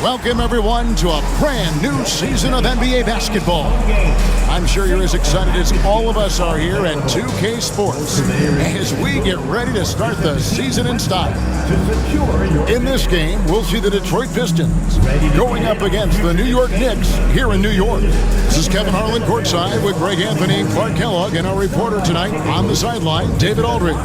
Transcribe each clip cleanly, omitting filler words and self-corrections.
Welcome, everyone, to a brand new season of NBA basketball. I'm sure you're as excited as all of us are here at 2K Sports as we get ready to start the season in style. In this game, we'll see the Detroit Pistons going up against the New York Knicks here in New York. This is Kevin Harlan courtside with Greg Anthony and Clark Kellogg, and our reporter tonight on the sideline, David Aldridge.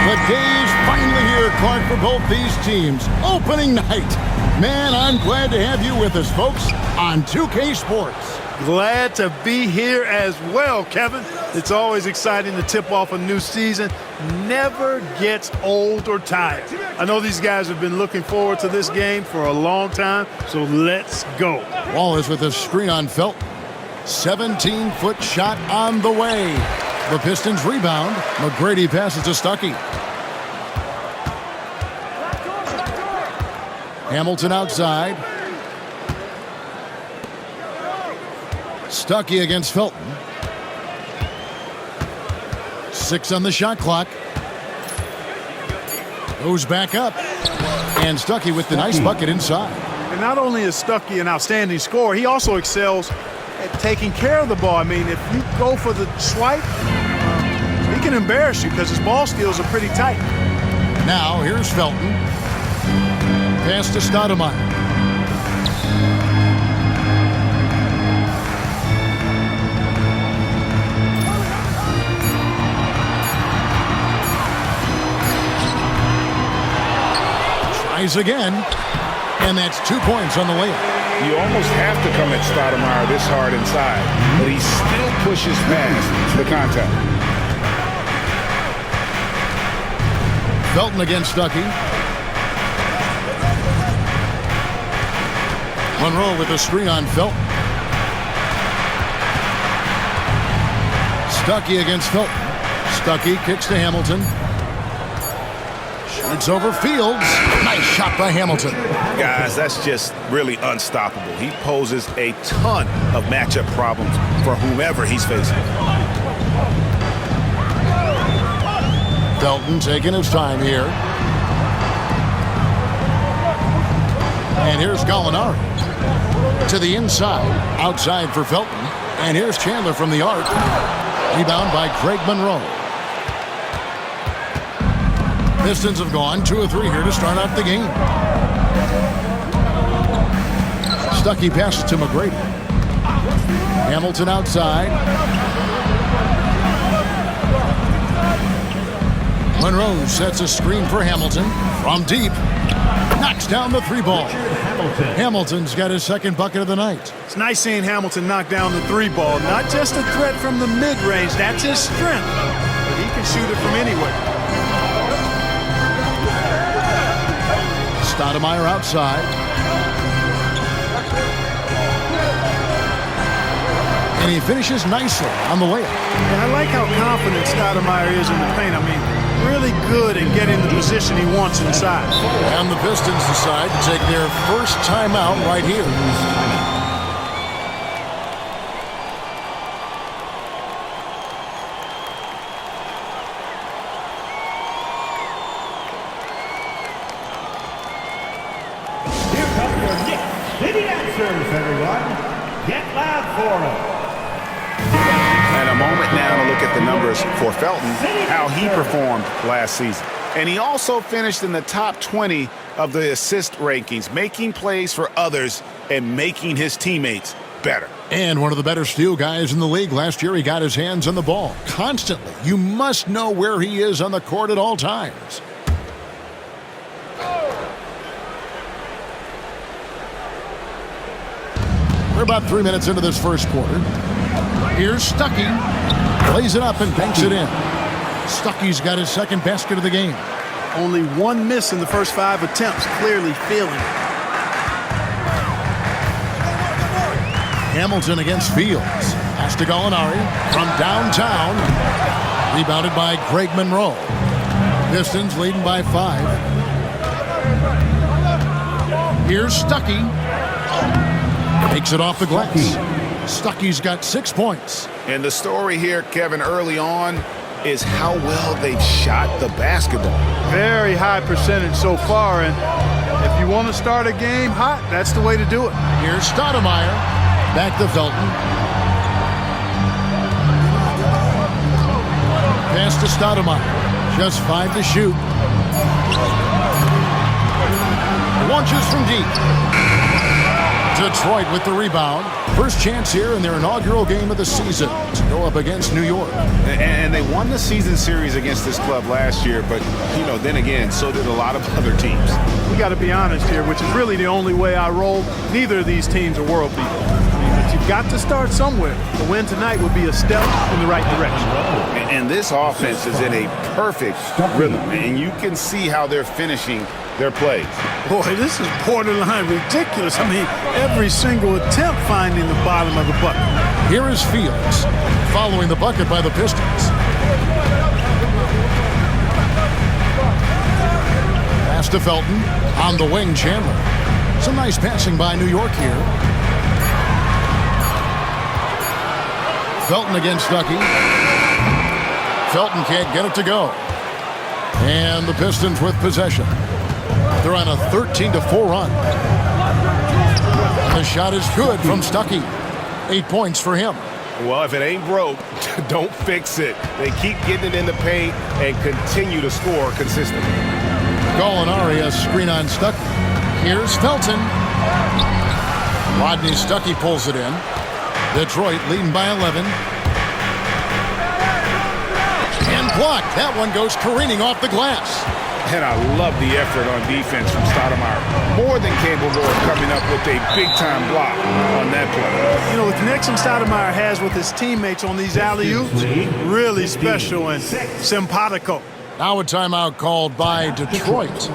The day is finally here, Clark, for both these teams. Opening night. Man, I'm glad to have you with us, folks, on 2K Sports. Glad to be here as well, Kevin. It's always exciting to tip off a new season. Never gets old or tired. I know these guys have been looking forward to this game for a long time, so let's go. Wallace with a screen on Felton. 17-foot shot on the way. The Pistons rebound. McGrady passes to Stuckey. Hamilton outside. Stuckey against Felton. 6 on the shot clock. Goes back up. And Stuckey with the nice bucket inside. And not only is Stuckey an outstanding scorer, he also excels at taking care of the ball. I mean, if you go for the swipe, he can embarrass you because his ball skills are pretty tight. Now, here's Felton. Pass to Stoudemire. Tries again, and that's 2 points on the layup. You almost have to come at Stoudemire this hard inside, but he still pushes past the contact. Felton against Stuckey. Monroe with a screen on Felton. Stuckey against Felton. Stuckey kicks to Hamilton. Shoots over Fields. Nice shot by Hamilton. Guys, that's just really unstoppable. He poses a ton of matchup problems for whomever he's facing. Felton taking his time here. And here's Gallinari. To the inside. Outside for Felton. And here's Chandler from the arc. Rebound by Craig Monroe. Pistons have gone 2 of 3 here to start out the game. Stuckey passes to McGrady. Hamilton outside. Monroe sets a screen for Hamilton. From deep. Knocks down the 3-ball. Hamilton's got his second bucket of the night. It's nice seeing Hamilton knock down the 3-ball. Not just a threat from the mid-range. That's his strength. But he can shoot it from anywhere. Stoudemire outside. And he finishes nicely on the layup. And I like how confident Stoudemire is in the paint. I mean, really good at getting the position he wants inside. And the Pistons decide to take their first timeout right here. Here come your Knicks City answers, everyone. Get loud for them. And a moment now to look at the numbers for Felton, how he performed last season. And he also finished in the top 20 of the assist rankings, making plays for others and making his teammates better. And one of the better steal guys in the league. Last year, he got his hands on the ball constantly. You must know where he is on the court at all times. We're about 3 minutes into this first quarter. Here's Stuckey. Plays it up and banks it in. Stuckey's got his second basket of the game. Only 1 miss in the first 5 attempts. Clearly feeling it. Hamilton against Fields. Pass to Gallinari from downtown. Rebounded by Greg Monroe. Pistons leading by 5. Here's Stuckey. Takes it off the glass. Stuckey's got 6 points. And the story here, Kevin, early on is how well they've shot the basketball. Very high percentage so far, and if you want to start a game hot, that's the way to do it. Here's Stoudemire. Back to Felton. Pass to Stoudemire. Just 5 to shoot. Launches from deep. Detroit with the rebound. First chance here in their inaugural game of the season to go up against New York. And they won the season series against this club last year, but, then again, so did a lot of other teams. We got to be honest here, which is really the only way I roll. Neither of these teams are world beaters. But you've got to start somewhere. The win tonight would be a step in the right direction. And this offense is in a perfect rhythm, and you can see how they're finishing their plays. Boy, this is borderline ridiculous. I mean, every single attempt finding the bottom of the bucket. Here is Fields, following the bucket by the Pistons. Pass to Felton. On the wing, Chandler. Some nice passing by New York here. Felton against Stuckey. Felton can't get it to go. And the Pistons with possession. They're on a 13-4 run. The shot is good from Stuckey. 8 points for him. Well, if it ain't broke, don't fix it. They keep getting it in the paint and continue to score consistently. Gallinari, a screen on Stuckey. Here's Felton. Rodney Stuckey pulls it in. Detroit leading by 11. And blocked. That one goes careening off the glass. And I love the effort on defense from Stoudemire. More than capable of coming up with a big-time block on that play. The connection Stoudemire has with his teammates on these alley-oops, really special and simpatico. Now a timeout called by Detroit.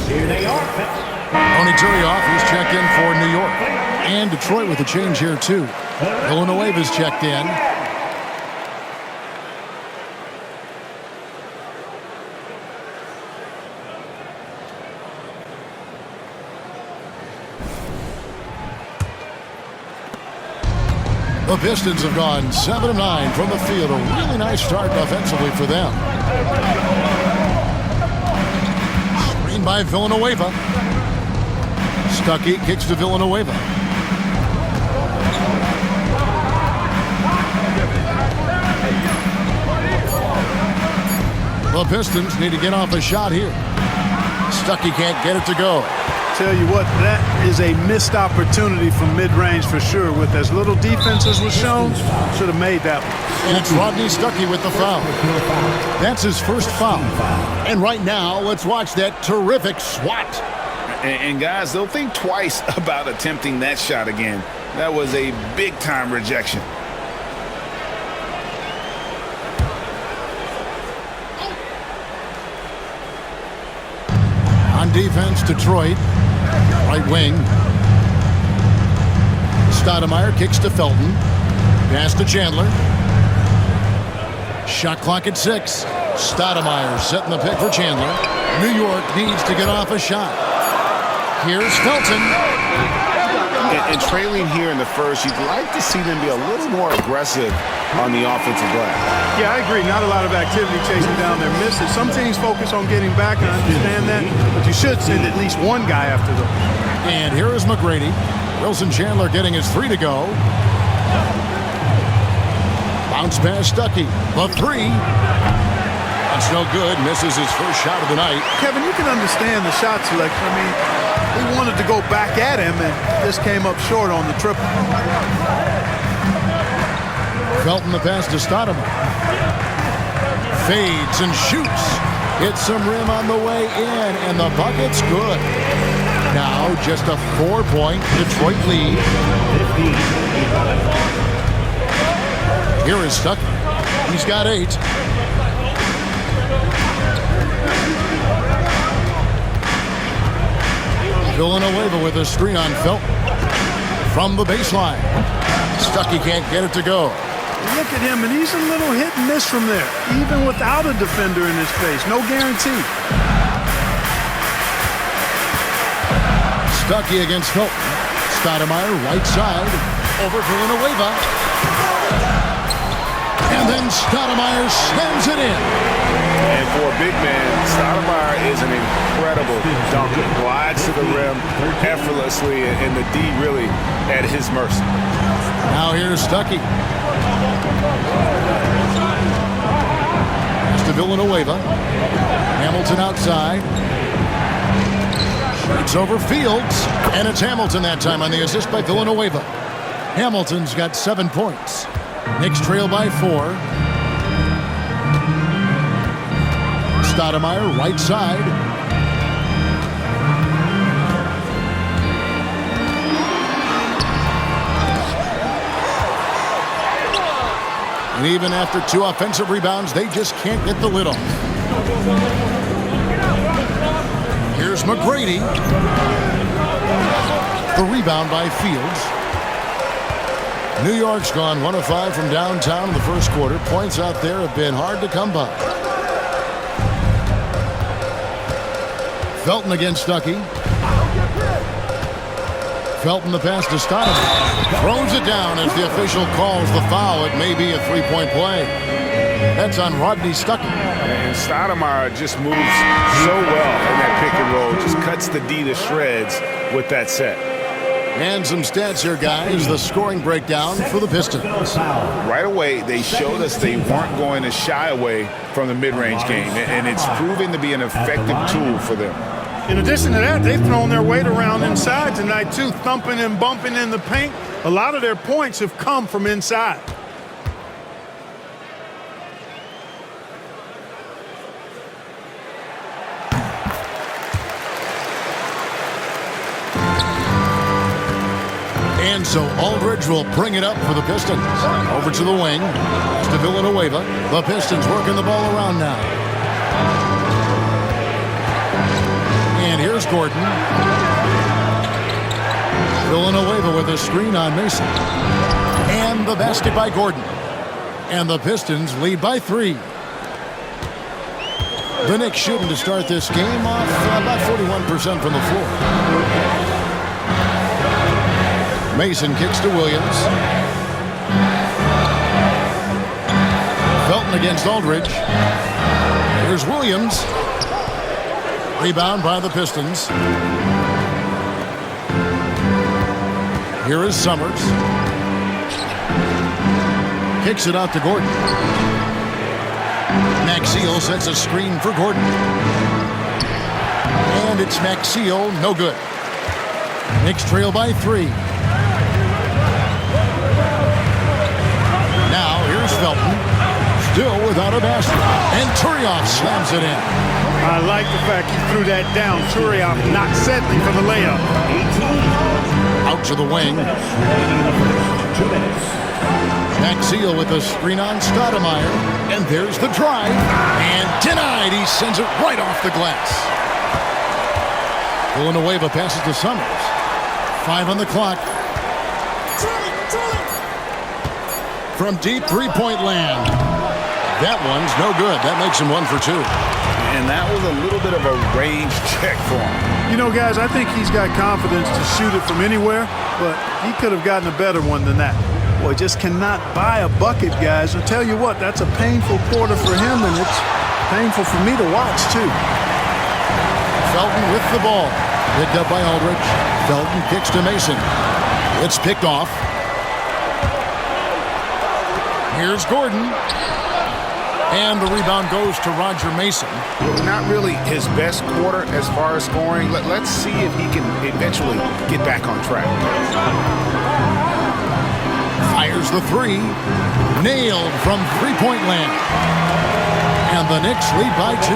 Here they are. Tony Turioff, he's checked in for New York. And Detroit with a change here, too. Villanueva's checked in. The Pistons have gone 7 of 9 from the field. A really nice start offensively for them. Screen by Villanueva. Stuckey kicks to Villanueva. The Pistons need to get off a shot here. Stuckey can't get it to go. Tell you what, that is a missed opportunity from mid-range for sure. With as little defense as was shown, should have made that one. And it's Rodney Stuckey with the foul. That's his first foul. And right now, let's watch that terrific swat. And guys, they'll think twice about attempting that shot again. That was a big-time rejection. On defense, Detroit. Right wing. Stoudemire kicks to Felton. Pass to Chandler. Shot clock at 6. Stoudemire setting the pick for Chandler. New York needs to get off a shot. Here's Felton. And trailing here in the first, you'd like to see them be a little more aggressive on the offensive glass. Yeah, I agree. Not a lot of activity chasing down their misses. Some teams focus on getting back, and I understand that, but you should send at least one guy after them. And here is McGrady. Wilson Chandler getting his 3 to go. Bounce pass Stuckey. The 3. That's no good. Misses his first shot of the night. Kevin, you can understand the shot selection. I mean, he wanted to go back at him, and just came up short on the triple. Felton the pass to Stoudemire. Fades and shoots. Hits some rim on the way in, and the bucket's good. Now just a 4-point Detroit lead. Here is Stuckey. He's got 8. Villanueva with a screen on Felton. From the baseline. Stuckey can't get it to go. Look at him, and he's a little hit and miss from there, even without a defender in his face. No guarantee. Stuckey against Felton. Stoudemire, right side, over Villanueva. And then Stoudemire slams it in. And for a big man, Stoudemire is an incredible dunker. Glides to the rim effortlessly, and the D really at his mercy. Now here's Stuckey. Pass to Villanueva. Hamilton outside. Shoots over Fields. And it's Hamilton that time on the assist by Villanueva. Hamilton's got 7 points. Knicks trail by 4. Stoudemire, right side. And even after 2 offensive rebounds, they just can't get the lid off. Here's McGrady. The rebound by Fields. New York's gone 1 of 5 from downtown in the first quarter. Points out there have been hard to come by. Felton against Stuckey. Felton the pass to Stoudemire. Throws it down as the official calls the foul. It may be a 3-point play. That's on Rodney Stuckey. And Stoudemire just moves so well in that pick and roll. Just cuts the D to shreds with that set. And some stats here, guys. The scoring breakdown for the Pistons. Right away, they showed us they weren't going to shy away from the mid-range game, and it's proving to be an effective tool for them. In addition to that, they've thrown their weight around inside tonight, too, thumping and bumping in the paint. A lot of their points have come from inside. And so Aldridge will bring it up for the Pistons. Over to the wing. To Villanueva. The Pistons working the ball around now. And here's Gordon. Villanueva with a screen on Mason. And the basket by Gordon. And the Pistons lead by 3. The Knicks shooting to start this game off about 41% from the floor. Mason kicks to Williams. Felton against Aldridge. Here's Williams. Rebound by the Pistons. Here is Summers. Kicks it out to Gordon. Maxiel sets a screen for Gordon. And it's Maxiel, no good. Knicks trail by 3. Felton still without a basket, and Turioff slams it in. I like the fact he threw that down. Turioff not settling for the layup. Out to the wing. Maxiel with a screen on Stoudemire, and there's the drive, and denied. He sends it right off the glass. Villanueva passes to Summers. 5 on the clock. From deep three-point land. That one's no good. That makes him 1 for 2. And that was a little bit of a range check for him. You know, guys, I think he's got confidence to shoot it from anywhere, but he could have gotten a better one than that. Boy, just cannot buy a bucket, guys. I'll tell you what, that's a painful quarter for him, and it's painful for me to watch, too. Felton with the ball. Picked up by Aldridge. Felton kicks to Mason. It's picked off. Here's Gordon. And the rebound goes to Roger Mason. Not really his best quarter as far as scoring. Let's see if he can eventually get back on track. Fires the 3. Nailed from three-point land. And the Knicks lead by 2.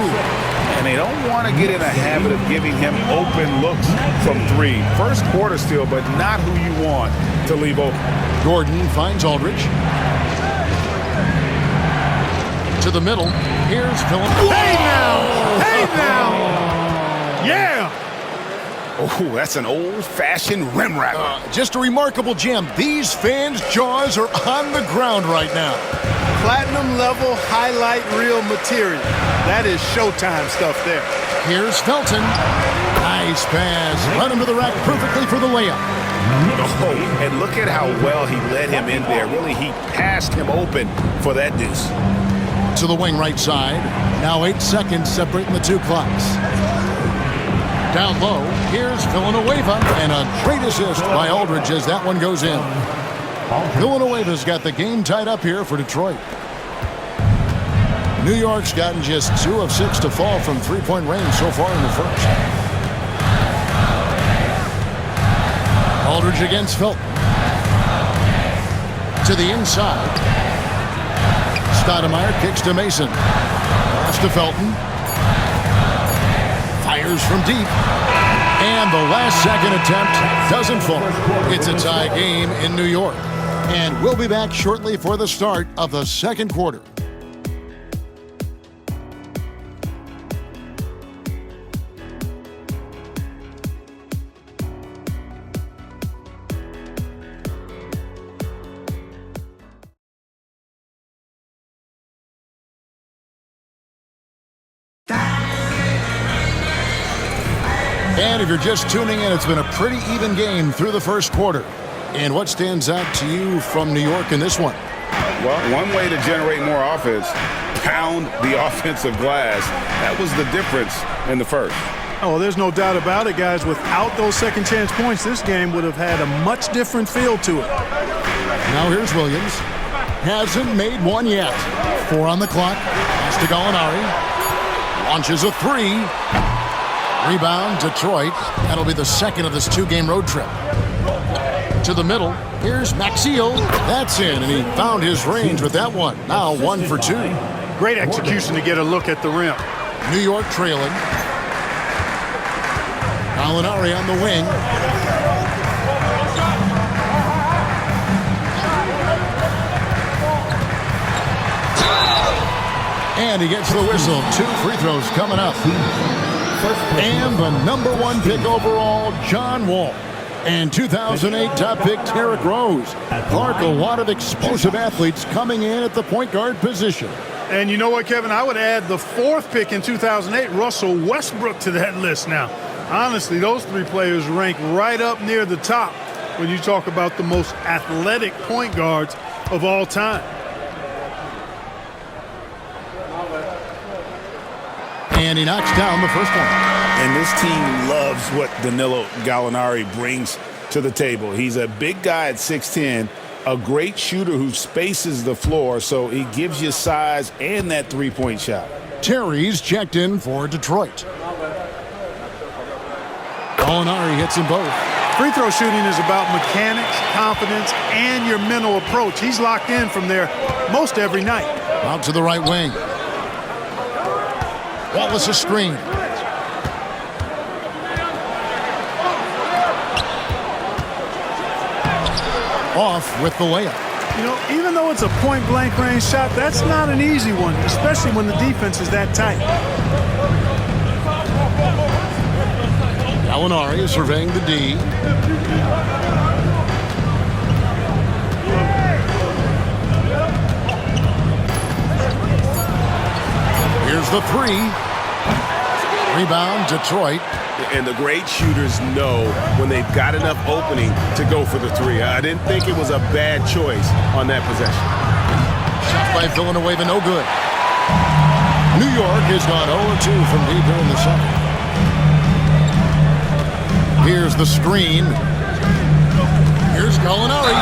And they don't want to get in a habit of giving him open looks from 3. First quarter still, but not who you want to leave open. Gordon finds Aldridge. To the middle. Here's Philip. Hey now! Hey now! Yeah! Oh, that's an old-fashioned rim wrapper. Just a remarkable gem. These fans' jaws are on the ground right now. Platinum level highlight reel material. That is Showtime stuff there. Here's Felton. Nice pass. Run him to the rack perfectly for the layup. Oh, and look at how well he led him in there. Really, he passed him open for that deuce. To the wing right side. Now 8 seconds separating the two clocks. Down low, here's Villanueva, and a great assist by Aldridge as that one goes in. Villanueva's got the game tied up here for Detroit. New York's gotten just 2 of 6 to fall from three-point range so far in the first. Aldridge against Felton. To the inside. Stoudemire kicks to Mason. Pass to Felton. Fires from deep. And the last second attempt doesn't fall. It's a tie game in New York. And we'll be back shortly for the start of the second quarter. And if you're just tuning in, it's been a pretty even game through the first quarter. And what stands out to you from New York in this one? Well, one way to generate more offense, pound the offensive glass. That was the difference in the first. Oh, there's no doubt about it, guys. Without those second chance points, this game would have had a much different feel to it. Now here's Williams. Hasn't made one yet. 4 on the clock. Pass to Gallinari. Launches a 3. Rebound, Detroit. That'll be the second of this 2-game road trip. To the middle, here's Maxiel. That's in, and he found his range with that one. Now 1 for 2. Great execution to get a look at the rim. New York trailing. Gallinari on the wing. And he gets the whistle. 2 free throws coming up. And the number 1 pick overall, John Wall. And 2008 top pick, Derrick Rose. Clark, a lot of explosive athletes coming in at the point guard position. And you know what, Kevin? I would add the 4th pick in 2008, Russell Westbrook, to that list now. Honestly, those 3 players rank right up near the top when you talk about the most athletic point guards of all time. And he knocks down the first one. And this team loves what Danilo Gallinari brings to the table. He's a big guy at 6'10", a great shooter who spaces the floor, so he gives you size and that three-point shot. Terry's checked in for Detroit. Gallinari hits them both. Free throw shooting is about mechanics, confidence, and your mental approach. He's locked in from there most every night. Out to the right wing. Wallace a screen. Off with the layup. You know, even though it's a point-blank range shot, that's not an easy one, especially when the defense is that tight. Gallinari is surveying the D. Here's the 3. Rebound, Detroit. And the great shooters know when they've got enough opening to go for the 3. I didn't think it was a bad choice on that possession. Shot by Villanueva, no good. New York has gone 0-2 from deep here in the second. Here's the screen. Here's Gallinari.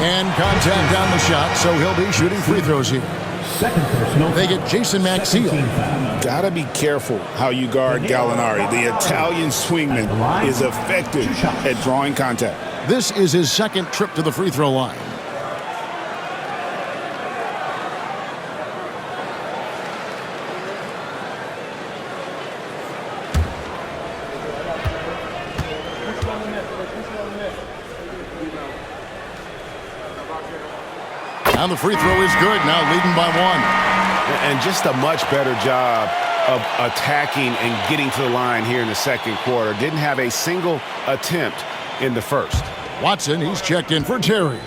And contact on the shot, so he'll be shooting free throws here. They get Jason Maxiel. Gotta be careful how you guard Gallinari. The Italian swingman is effective at drawing contact. This is his second trip to the free throw line. And the free throw is good, now leading by 1. And just a much better job of attacking and getting to the line here in the second quarter. Didn't have a single attempt in the first. Watson, he's checked in for Terry.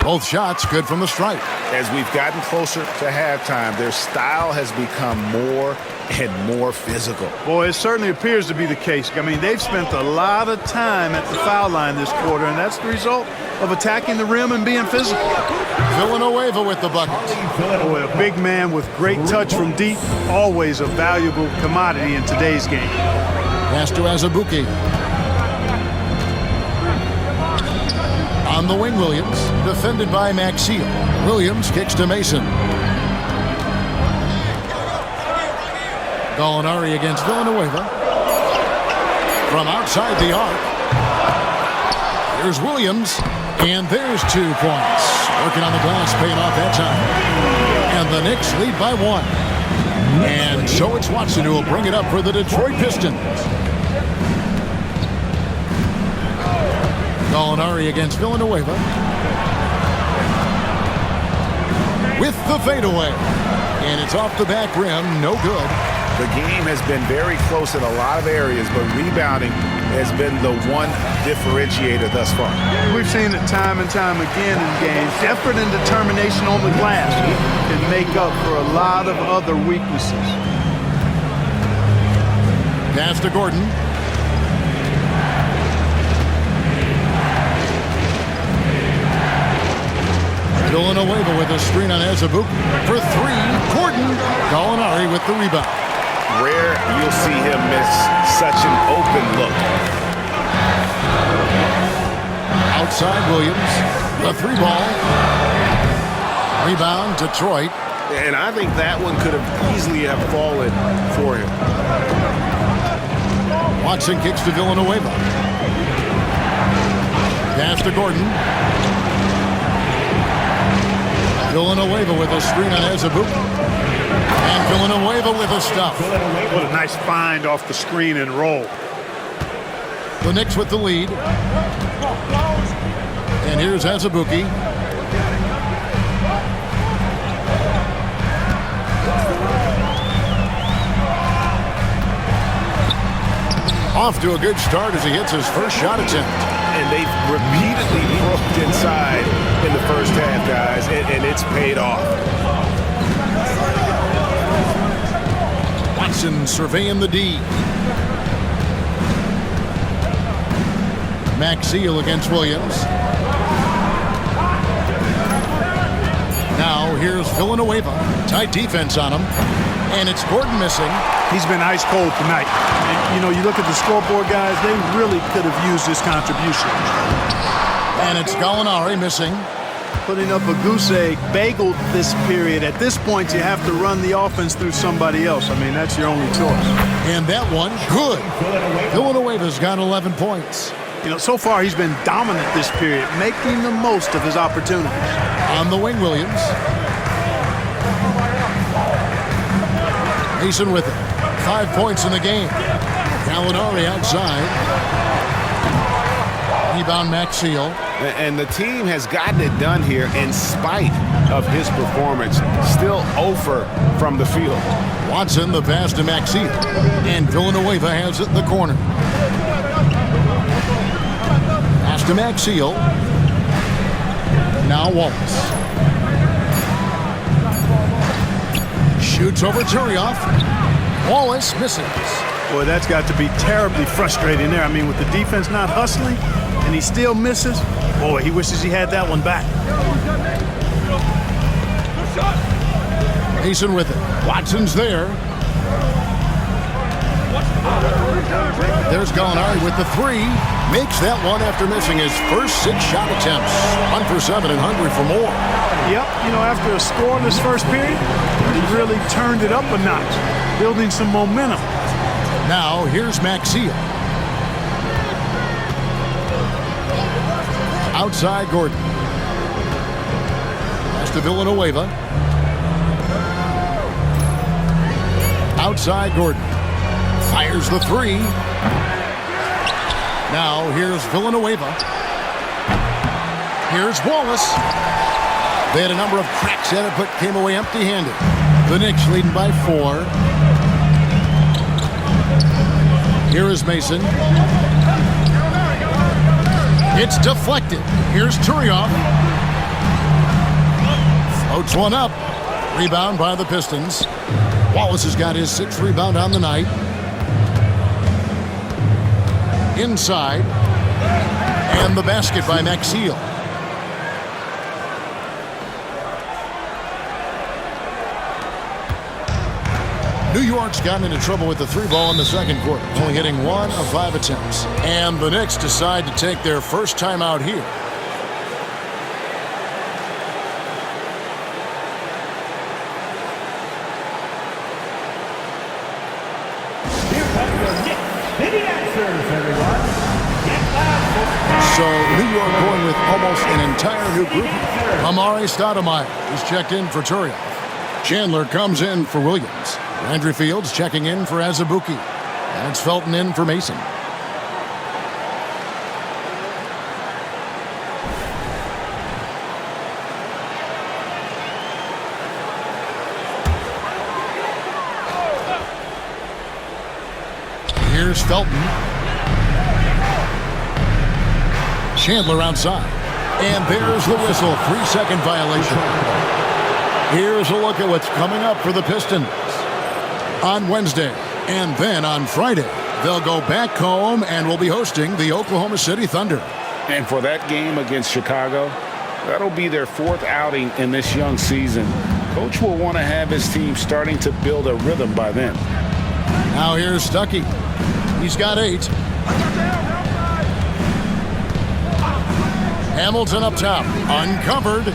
Both shots good from the stripe. As we've gotten closer to halftime, their style has become more and more physical. Boy, it certainly appears to be the case. I mean, they've spent a lot of time at the foul line this quarter, and that's the result of attacking the rim and being physical. Villanueva with the bucket. Boy, a big man with great touch from deep, always a valuable commodity in today's game. Pass to Azubuike. On the wing, Williams, defended by Maxey. Williams kicks to Mason. Gallinari against Villanueva. From outside the arc. Here's Williams, and there's 2 points. Working on the glass, paying off that time. And the Knicks lead by 1. And so it's Watson who will bring it up for the Detroit Pistons. Gallinari against Villanueva. With the fadeaway. And it's off the back rim, no good. The game has been very close in a lot of areas, but rebounding has been the one differentiator thus far. We've seen it time and time again in games. Effort and determination on the glass can make up for a lot of other weaknesses. Pass to Gordon. Villanueva with a screen on Azubuike for 3. Gordon. Gallinari with the rebound. Rare you'll see him miss such an open look. Outside Williams. The 3 ball. Rebound Detroit. And I think that one could have easily have fallen for him. Watson kicks to Villanueva. Pass to Gordon. Villanueva with a screen on Azubuike. And Villanueva with a stuff. What a nice find off the screen and roll. The Knicks with the lead. And here's Azubuike. Off to a good start as he hits his first shot attempt. And they've repeatedly broke inside in the first half, guys, and it's paid off. Watson surveying the D. Maxey against Williams. Now here's Villanueva. Tight defense on him. And it's Gordon missing. He's been ice cold tonight. And, you know, you look at the scoreboard, guys, they really could have used this contribution. And it's Gallinari missing. Putting up a goose egg, bageled this period. At this point, you have to run the offense through somebody else. I mean, that's your only choice. And that one, good. Villanueva's got 11 points. You know, so far he's been dominant this period, making the most of his opportunities. On the wing, Williams. Mason with it. 5 points in the game. Gallinari outside. Rebound Maxey. And the team has gotten it done here in spite of his performance. Still 0 from the field. Watson, the pass to Maxey. And Villanueva has it in the corner. Pass to Maxey. Now Wallace. Shoots over Turioff. Wallace misses. Boy, that's got to be terribly frustrating there. I mean, with the defense not hustling and he still misses, boy, he wishes he had that one back. Mason with it. Watson's there. There's Gallinari with the 3. Makes that one after missing his first 6 shot attempts. 1 for 7 and hungry for more. Yep, you know, after a scoreless first period, he really turned it up a notch, building some momentum. Now, here's Maxey. Outside Gordon. Pass to Villanueva. Outside Gordon. Fires the 3. Now, here's Villanueva. Here's Wallace. They had a number of cracks at it, but came away empty-handed. The Knicks leading by 4. Here is Mason. It's deflected. Here's Turioff. Floats one up. Rebound by the Pistons. Wallace has got his 6th rebound on the night. Inside. And the basket by Maxeel. New York's gotten into trouble with the 3 ball in the second quarter, only hitting 1 of 5 attempts. And the Knicks decide to take their first time out here. Here comes your Knicks. City answers, everyone. Get loud. So New York going with almost an entire new group. Amari Stoudemire is checked in for Turioff. Chandler comes in for Williams. Andrew Fields checking in for Azubuike. And it's Felton in for Mason. Here's Felton. Chandler outside. And there's the whistle. 3-second violation. Here's a look at what's coming up for the Pistons. On Wednesday, and then on Friday, they'll go back home and will be hosting the Oklahoma City Thunder. And for that game against Chicago, that'll be their 4th outing in this young season. Coach will want to have his team starting to build a rhythm by then. Now here's Stuckey. He's got 8. Hamilton up top, uncovered.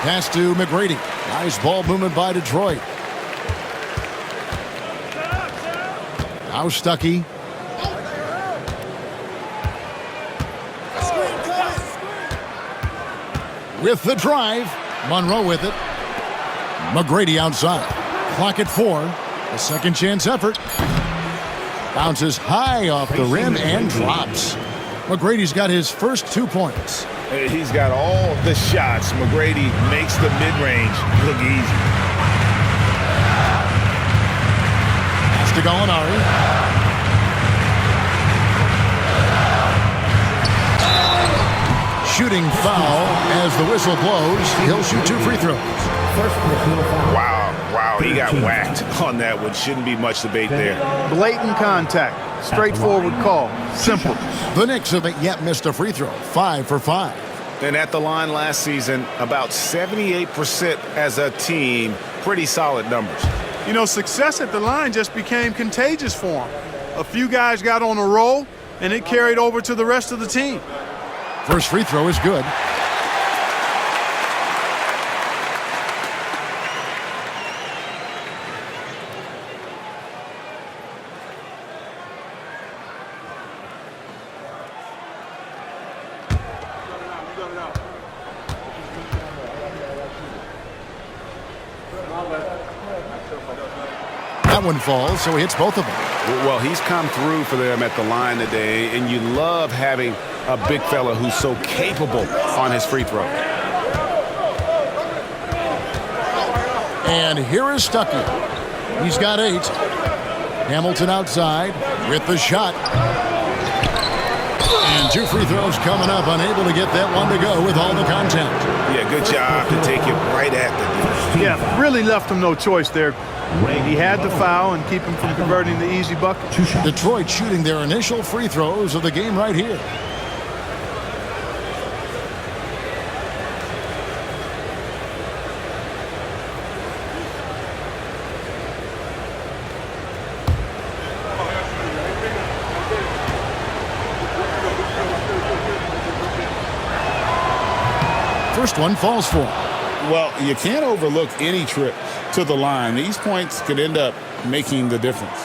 Pass to McGrady. Nice ball movement by Detroit. Now Stuckey. With the drive. Monroe with it. McGrady outside. Clock at 4. A second chance effort. Bounces high off the rim and drops. McGrady's got his first 2 points. He's got all the shots. McGrady makes the mid-range look easy. Pass to Gallinari. Shooting foul as the whistle blows. He'll shoot 2 free throws. Wow, he got whacked on that one. Shouldn't be much debate there. Blatant contact. Straightforward call. Simple. The Knicks haven't yet missed a free throw. 5 for 5. And at the line last season, about 78% as a team. Pretty solid numbers. You know, success at the line just became contagious for them. A few guys got on a roll, and it carried over to the rest of the team. First free throw is good. That one falls, so he hits both of them. Well, he's come through for them at the line today, and you love having a big fella who's so capable on his free throw. And here is Stuckey. He's got 8. Hamilton outside with the shot. And 2 free throws coming up, unable to get that one to go with all the contact. Yeah, good job to take it right at the Yeah, really left him no choice there. He had to foul and keep him from converting the easy bucket. Detroit shooting their initial free throws of the game right here. First one falls for him. Well, you can't overlook any trip to the line. These points could end up making the difference.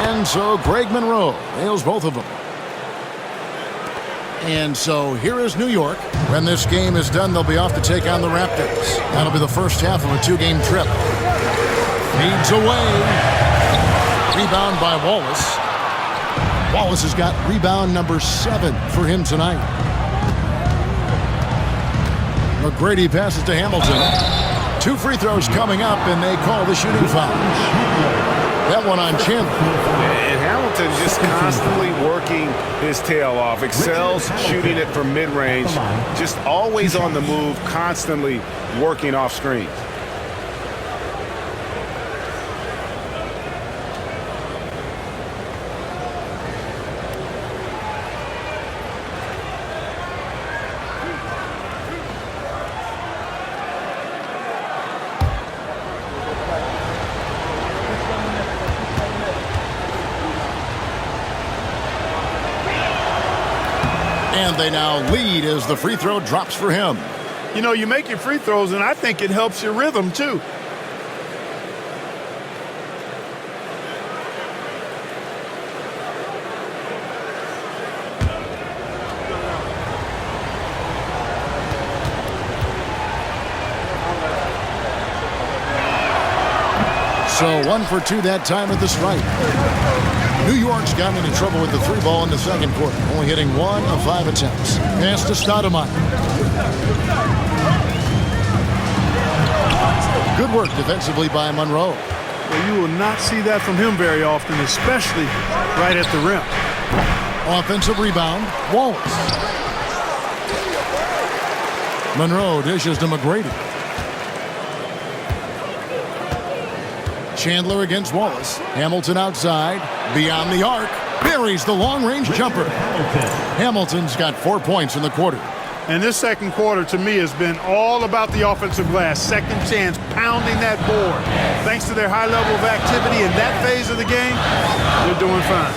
And so Greg Monroe nails both of them. And so here is New York. When this game is done, they'll be off to take on the Raptors. That'll be the first half of a 2-game trip. Feeds away. Rebound by Wallace. Wallace has got rebound number 7 for him tonight. McGrady passes to Hamilton. 2 free throws coming up, and they call the shooting foul. That one on Chandler. And Hamilton just constantly working his tail off. Excels shooting it from mid-range. Just always on the move, constantly working off screen. And they now lead as the free throw drops for him. You know, you make your free throws, and I think it helps your rhythm, too. So 1 for 2 that time at the stripe. New York's gotten into trouble with the 3 ball in the second quarter, only hitting 1 of 5 attempts. Pass to Stoudemire. Good work defensively by Monroe. Well, you will not see that from him very often, especially right at the rim. Offensive rebound, Wallace. Monroe dishes to McGrady. Chandler against Wallace. Hamilton outside, beyond the arc, buries the long-range jumper. Hamilton's got 4 points in the quarter. And this second quarter, to me, has been all about the offensive glass. Second chance, pounding that board. Thanks to their high level of activity in that phase of the game, they're doing fine.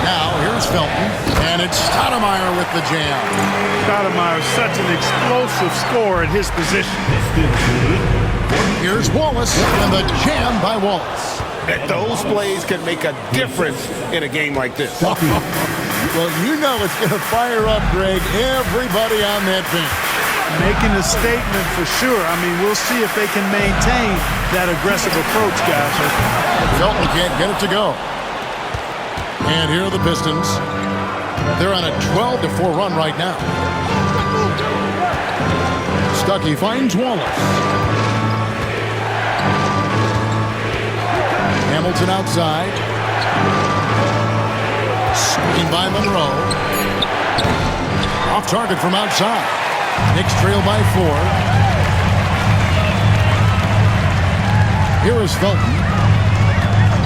Now, here's Felton, and it's Stoudemire with the jam. Stoudemire is such an explosive scorer at his position. Here's Wallace, and the jam by Wallace. Those plays can make a difference in a game like this. Well, you know it's going to fire up, Greg, everybody on that bench. Making a statement for sure. I mean, we'll see if they can maintain that aggressive approach, guys. Felton can't get it to go. And here are the Pistons. They're on a 12-4 run right now. Stuckey finds Wallace. Hamilton outside. Screen by Monroe. Off target from outside. Knicks trail by 4. Here is Felton.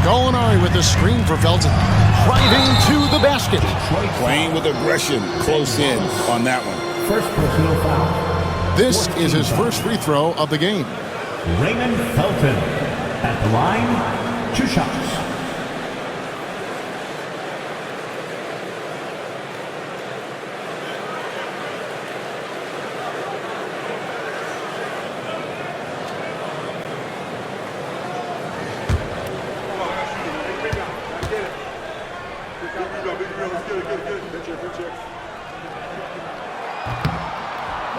Gallinari with the screen for Felton. Driving to the basket. Playing with aggression close in on that one. First personal foul. This is his first free throw of the game. Raymond Felton at the line. 2 shots.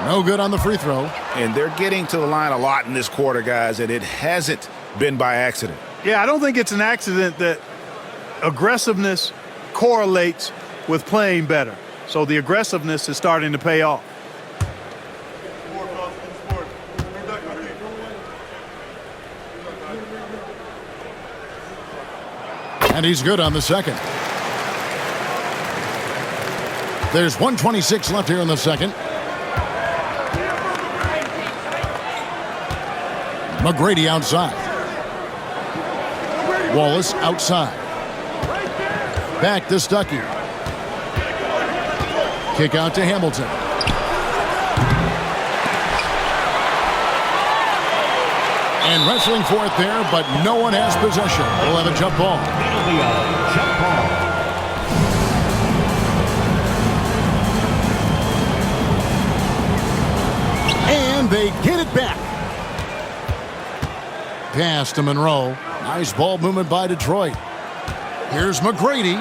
No good on the free throw. And they're getting to the line a lot in this quarter, guys, and it hasn't been by accident. Yeah, I don't think it's an accident that aggressiveness correlates with playing better. So the aggressiveness is starting to pay off. And he's good on the second. There's 1:26 left here in the second. McGrady outside. Wallace outside. Back to Stuckey. Kick out to Hamilton. And wrestling for it there, but no one has possession. We'll have a jump ball. Jump ball. And they get it back. Pass to Monroe. Nice ball movement by Detroit. Here's McGrady.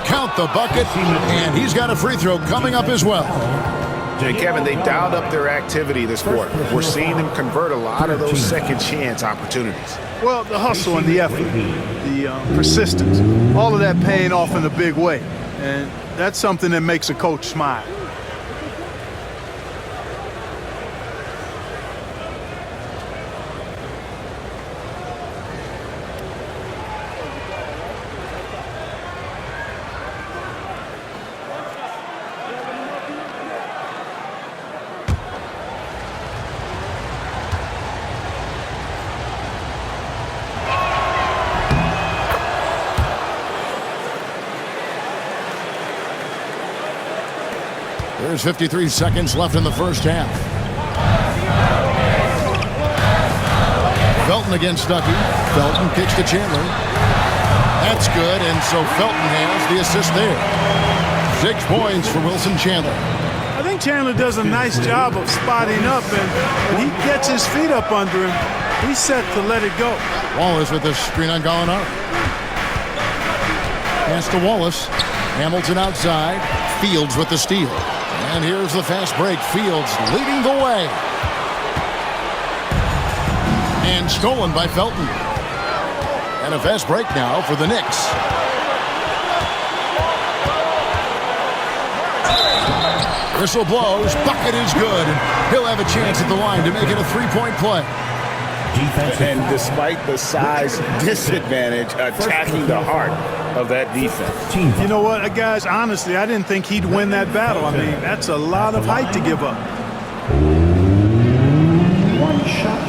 Count with the bucket, and he's got a free throw coming up as well. Jay, Kevin, they dialed up their activity this quarter. We're seeing them convert a lot of those second chance opportunities. Well, the hustle and the effort, the persistence, all of that paying off in a big way. And that's something that makes a coach smile. There's 53 seconds left in the first half. Felton against Stuckey. Felton kicks to Chandler. That's good, and so Felton has the assist there. 6 points for Wilson Chandler. I think Chandler does a nice job of spotting up, and when he gets his feet up under him, he's set to let it go. Wallace with the screen on Gallinari. Pass to Wallace. Hamilton outside. Fields with the steal. And here's the fast break. Fields leading the way. And stolen by Felton. And a fast break now for the Knicks. Whistle blows. Bucket is good. And he'll have a chance at the line to make it a 3-point play. And despite the size disadvantage, attacking the heart of that defense. You know what, guys, honestly, I didn't think he'd win that battle. I mean, that's a lot of height to give up. One shot.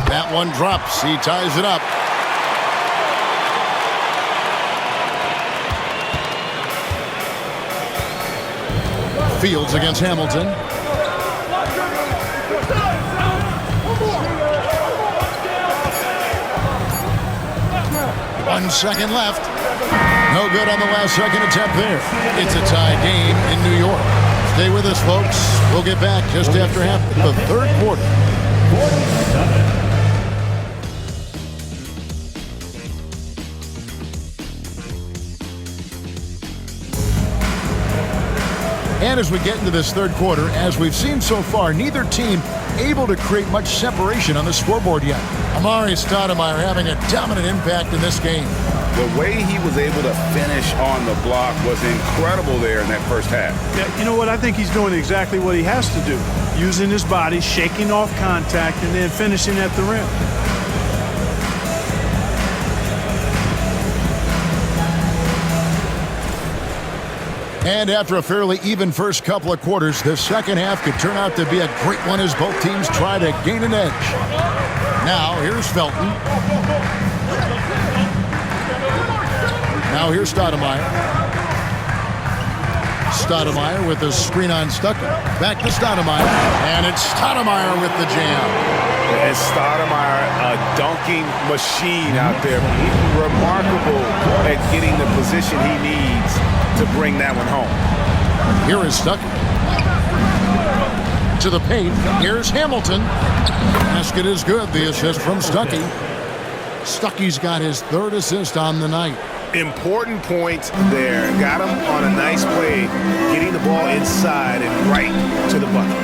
That one drops. He ties it up. Fields against Hamilton. 1 second left. No good on the last second attempt there. It's a tie game in New York. Stay with us, folks. We'll get back just after half the third quarter. 47. And as we get into this third quarter, as we've seen so far, neither team able to create much separation on the scoreboard yet. Amari Stoudemire having a dominant impact in this game. The way he was able to finish on the block was incredible there in that first half. Yeah, you know what? I think he's doing exactly what he has to do. Using his body, shaking off contact, and then finishing at the rim. And after a fairly even first couple of quarters, the second half could turn out to be a great one as both teams try to gain an edge. Now, here's Felton. Now, here's Stoudemire. Stoudemire with the screen on Stuckey. Back to Stoudemire. And it's Stoudemire with the jam. And Stoudemire, a dunking machine out there. Remarkable at getting the position he needs to bring that one home. Here is Stuckey. To the paint. Here's Hamilton. Basket is good. The assist from Stuckey. Stuckey's got his third assist on the night. Important points there. Got him on a nice play, getting the ball inside and right to the bucket.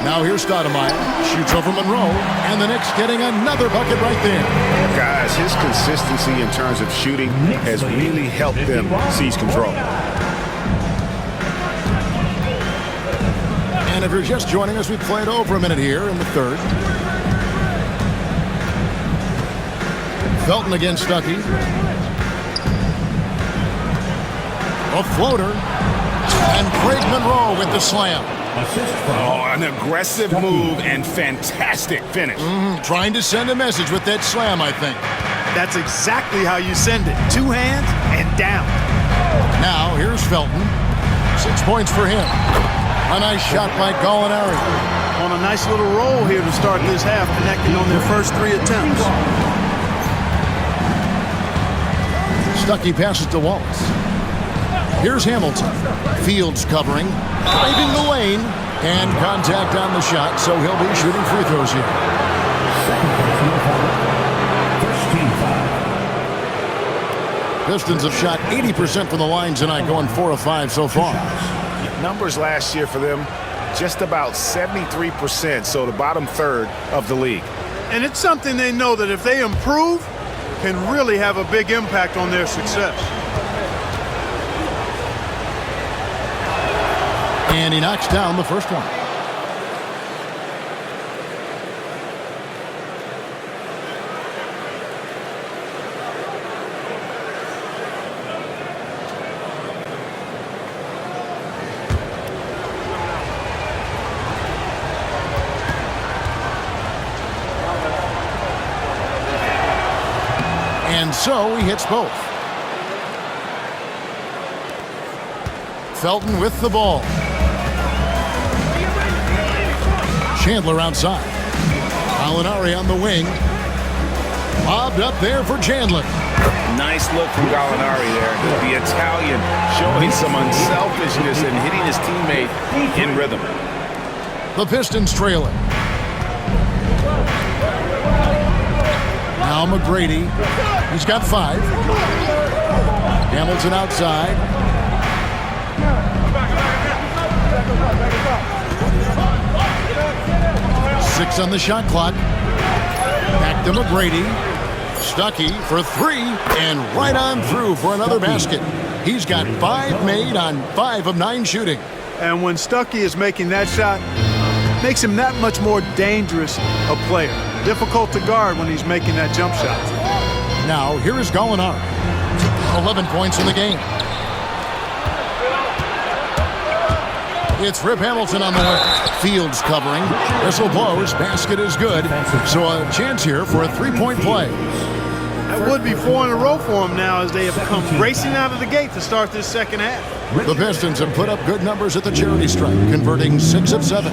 Now here's Stoudemire. Shoots over Monroe. And the Knicks getting another bucket right there. Guys, his consistency in terms of shooting has really helped them seize control. And if you're just joining us, we played over a minute here in the third. Felton against Stuckey. A floater. And Craig Monroe with the slam. Oh, an aggressive move and fantastic finish. Trying to send a message with that slam, I think. That's exactly how you send it. 2 hands and down. Now, here's Felton. 6 points for him. A nice shot by Gallinari. On a nice little roll here to start this half, connecting on their first 3 attempts. Stuckey passes to Wallace. Here's Hamilton. Fields covering. Driving the lane. And contact on the shot, so he'll be shooting free throws here. Second personal foul. First team foul. Pistons have shot 80% from the line tonight, going 4 of 5 so far. Numbers last year for them, just about 73%, so the bottom third of the league. And it's something they know that if they improve, can really have a big impact on their success. And he knocks down the first one. And so he hits both. Felton with the ball. Chandler outside. Gallinari on the wing. Bobbed up there for Chandler. Nice look from Gallinari there. The Italian showing some unselfishness and hitting his teammate in rhythm. The Pistons trailing. Now McGrady. He's got 5. Hamilton outside. Six on the shot clock. Back to McGrady. Stuckey for 3 and right on through for another basket. He's got 5 made on 5 of 9 shooting. And when Stuckey is making that shot, makes him that much more dangerous a player. Difficult to guard when he's making that jump shot. Now here is Gallinari. 11 points in the game. It's Rip Hamilton on the way. Fields covering. Whistle blows. Basket is good. So a chance here for a 3-point play. That would be 4 in a row for him now as they have come racing out of the gate to start this second half. The Pistons have put up good numbers at the charity stripe, converting 6 of 7.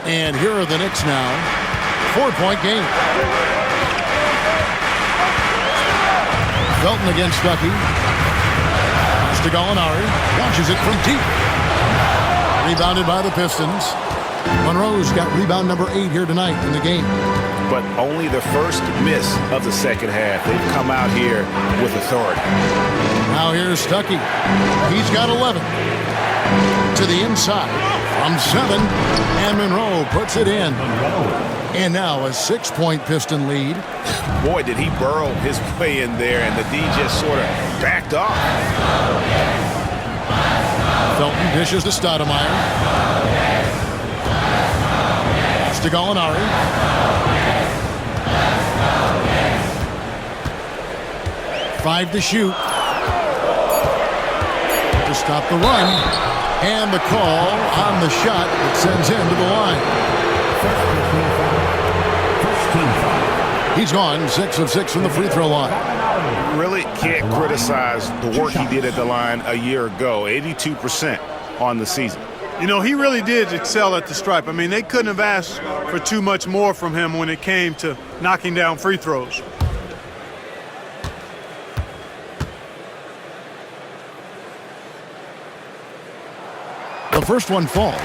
And here are the Knicks now. 4-point game. Felton against Stuckey. Pass to Gallinari. Launches it from deep. Rebounded by the Pistons. Monroe's got rebound number 8 here tonight in the game. But only the first miss of the second half. They've come out here with authority. Now here's Stuckey. He's got 11. To the inside. From 7, and Monroe puts it in. And now a 6-point Piston lead. Boy, did he burrow his way in there, and the D just sort of backed off. Felton dishes to Stoudemire. Pass to Gallinari. Five to shoot. To stop the run. And the call on the shot that sends him to the line. He's gone 6 of 6 from the free throw line. Really can't criticize the work he did at the line a year ago. 82% on the season. You know, he really did excel at the stripe. I mean, they couldn't have asked for too much more from him when it came to knocking down free throws. The first one falls.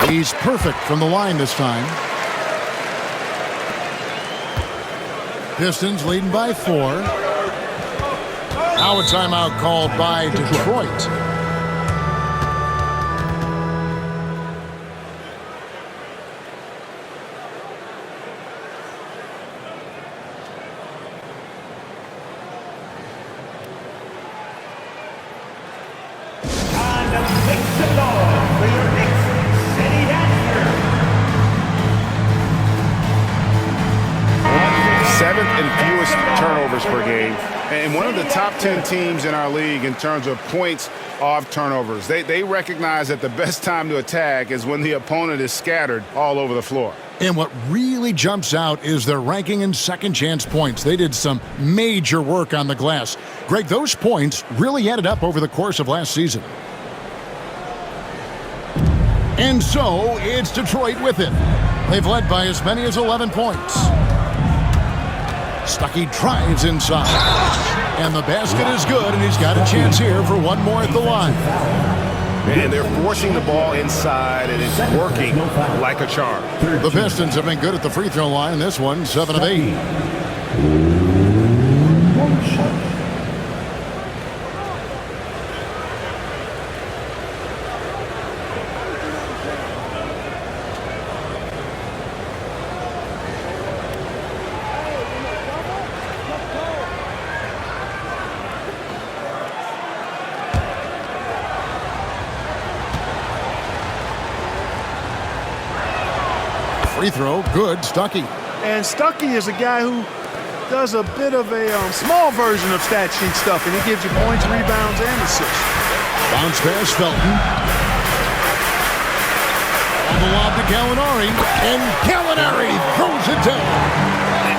He's perfect from the line this time. Pistons leading by 4. Now a timeout called by Detroit. Time to make some noise for your Knicks City Dancer. 7th and fewest turnovers per game, and one of the top 10 teams in our league in terms of points off turnovers. They recognize that the best time to attack is when the opponent is scattered all over the floor. And what really jumps out is their ranking in second chance points. They did some major work on the glass. Greg, those points really added up over the course of last season. And so it's Detroit with it. They've led by as many as 11 points. Stuckey drives inside. And the basket is good, and he's got a chance here for one more at the line. And they're forcing the ball inside, and it's working like a charm. The Pistons have been good at the free throw line. This one, 7 of 8. Free throw, good, Stuckey. And Stuckey is a guy who does a bit of a small version of stat sheet stuff, and he gives you points, rebounds, and assists. Bounce pass, Felton. On the lob to Gallinari, and Gallinari throws it down.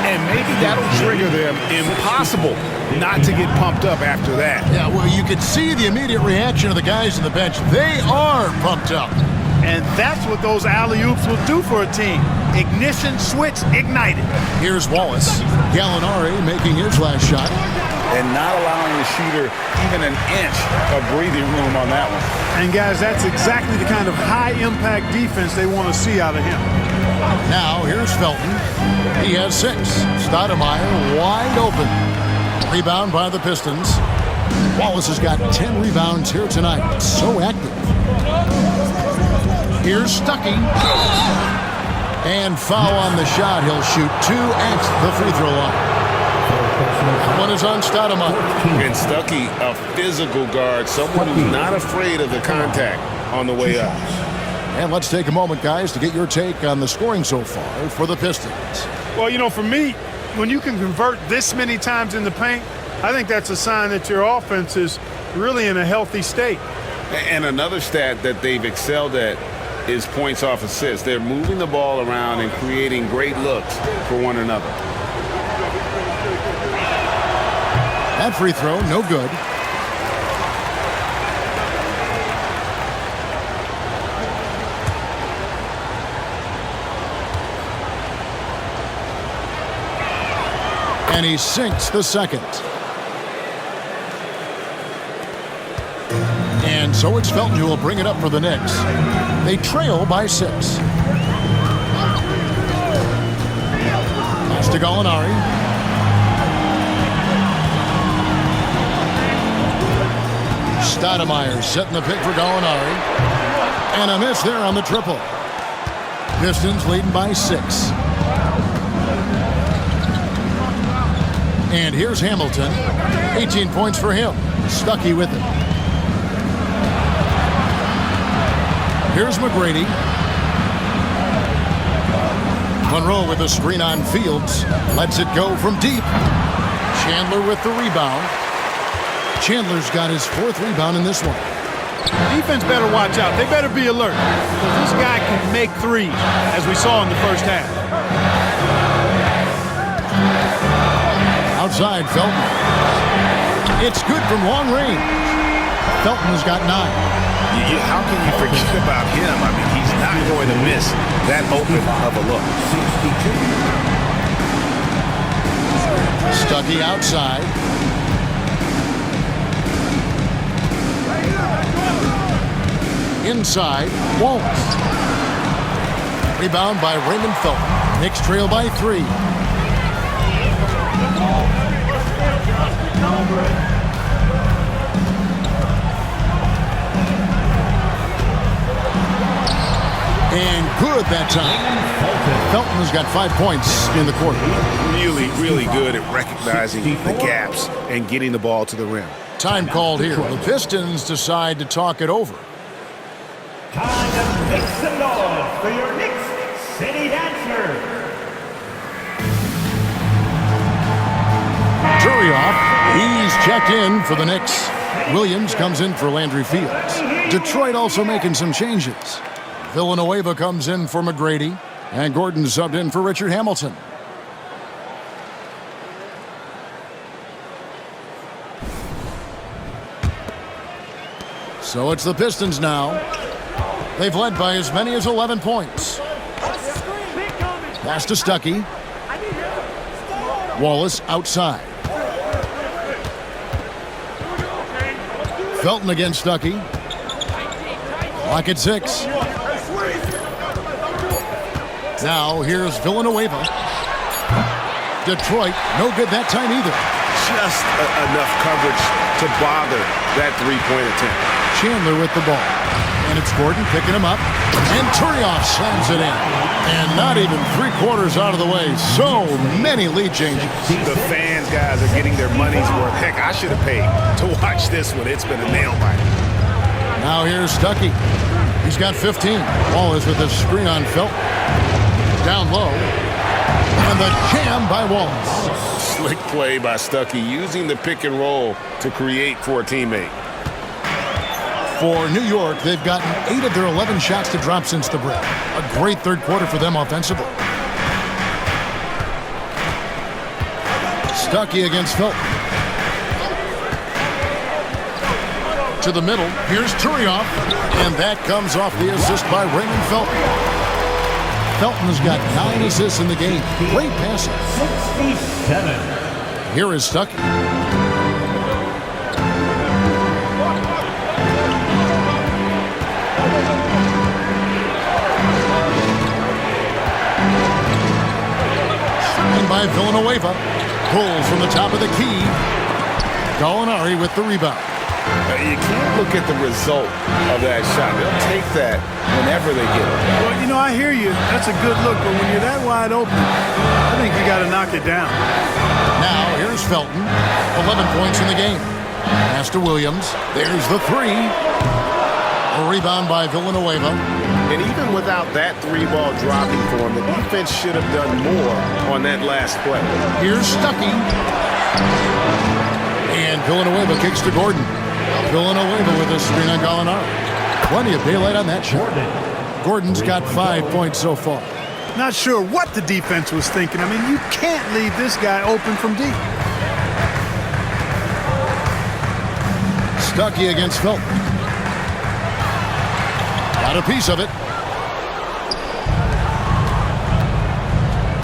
And maybe that'll trigger them. Impossible not to get pumped up after that. Yeah, well, you could see the immediate reaction of the guys on the bench. They are pumped up. And that's what those alley-oops will do for a team. Ignition switch ignited. Here's Wallace. Gallinari making his last shot. And not allowing the shooter even an inch of breathing room on that one. And guys, that's exactly the kind of high-impact defense they want to see out of him. Now, here's Felton. He has 6. Stoudemire wide open. Rebound by the Pistons. Wallace has got 10 rebounds here tonight. So active. Here's Stuckey. And foul on the shot. He'll shoot 2 at the free throw line. One is on Stoudemire. And Stuckey, a physical guard, someone who's not afraid of the contact on the way up. And let's take a moment, guys, to get your take on the scoring so far for the Pistons. Well, you know, for me, when you can convert this many times in the paint, I think that's a sign that your offense is really in a healthy state. And another stat that they've excelled at is points off assists. They're moving the ball around and creating great looks for one another. That free throw, no good. And he sinks the second. And so it's Felton who will bring it up for the Knicks. They trail by 6. Pass to Gallinari. Stoudemire setting the pick for Gallinari. And a miss there on the triple. Pistons leading by 6. And here's Hamilton. 18 points for him. Stuckey with it. Here's McGrady. Monroe with a screen on Fields. Lets it go from deep. Chandler with the rebound. Chandler's got his 4th rebound in this one. Defense better watch out. They better be alert. Because this guy can make threes, as we saw in the first half. Outside, Felton. It's good from long range. Felton has got 9. How can you forget about him? I mean, he's not going to miss that open of a look. Stuckey outside. Inside, Wallace. Rebound by Raymond Felton. Knicks trail by 3. And good that time. Felton has got 5 points in the quarter. Really good at recognizing the gaps and getting the ball to the rim. Time called here. The Pistons decide to talk it over. Time to make some noise for your Knicks City Dancers. Turioff, he's checked in for the Knicks. Williams comes in for Landry Fields. Detroit also making some changes. Villanueva comes in for McGrady, and Gordon subbed in for Richard Hamilton. So it's the Pistons now. They've led by as many as 11 points. Pass to Stuckey. Wallace outside. Felton against Stuckey. Clock at 6. Now here's Villanueva. Detroit, no good that time either. Just enough coverage to bother that three-point attempt. Chandler with the ball. And it's Gordon picking him up. And Turioff slams it in. And not even three-quarters out of the way. So many lead changes. The fans, guys, are getting their money's worth. Heck, I should have paid to watch this one. It's been a nail-biter. Now here's Stuckey. He's got 15. Wallace with a screen on Felton. Down low. And the jam by Wallace. Slick play by Stuckey, using the pick and roll to create for a teammate. For New York, they've gotten 8 of their 11 shots to drop since the break. A great third quarter for them offensively. Stuckey against Felton. To the middle, here's Turioff. And that comes off the assist by Raymond Felton. Felton's got 9 assists in the game. Great passing. 67. Here is Stuckey. By Villanueva. Pulls from the top of the key. Gallinari with the rebound. You can't look at the result of that shot. They'll take that whenever they get it. Well, you know, I hear you. That's a good look, but when you're that wide open, I think you got to knock it down. Now here's Felton. 11 points in the game. Pass to Williams. There's the three. A rebound by Villanueva. And even without that three-ball dropping for him, the defense should have done more on that last play. Here's Stuckey. And Villanueva kicks to Gordon. Villanueva with a screen on Gallinari. Plenty of daylight on that shot. Gordon's got 5 points so far. Not sure what the defense was thinking. I mean, you can't leave this guy open from deep. Stuckey against Felton. Got a piece of it.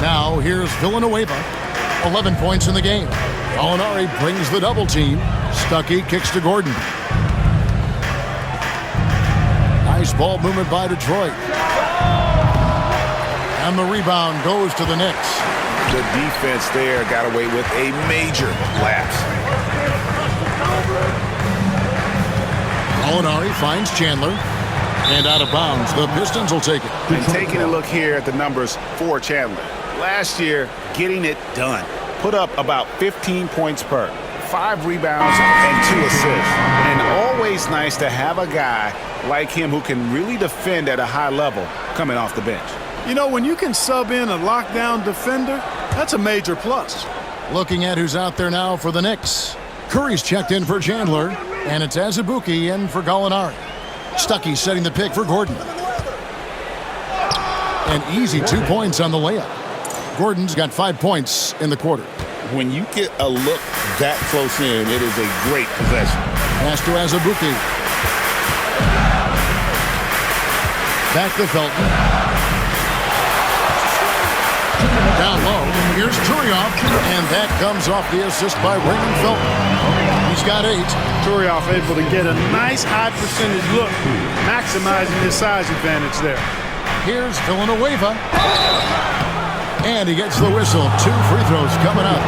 Now here's Villanueva. 11 points in the game. Gallinari brings the double team. Stuckey kicks to Gordon. Nice ball movement by Detroit. And the rebound goes to the Knicks. The defense there got away with a major lapse. Gallinari finds Chandler. And out of bounds, the Pistons will take it. And taking a look here at the numbers for Chandler. Last year, getting it done. Put up about 15 points per, 5 rebounds, and 2 assists. And always nice to have a guy like him who can really defend at a high level coming off the bench. You know, when you can sub in a lockdown defender, that's a major plus. Looking at who's out there now for the Knicks. Curry's checked in for Chandler, and it's Azubuike in for Gallinari. Stuckey setting the pick for Gordon. An easy 2 points on the layup. Gordon's got 5 points in the quarter. When you get a look that close in, it is a great possession. Pass to Azubuike. Back to Felton. Down low. Here's Turioff. And that comes off the assist by Raymond Felton. He's got 8. Turioff able to get a nice high percentage look, maximizing his size advantage there. Here's Villanueva. And he gets the whistle. 2 free throws coming up.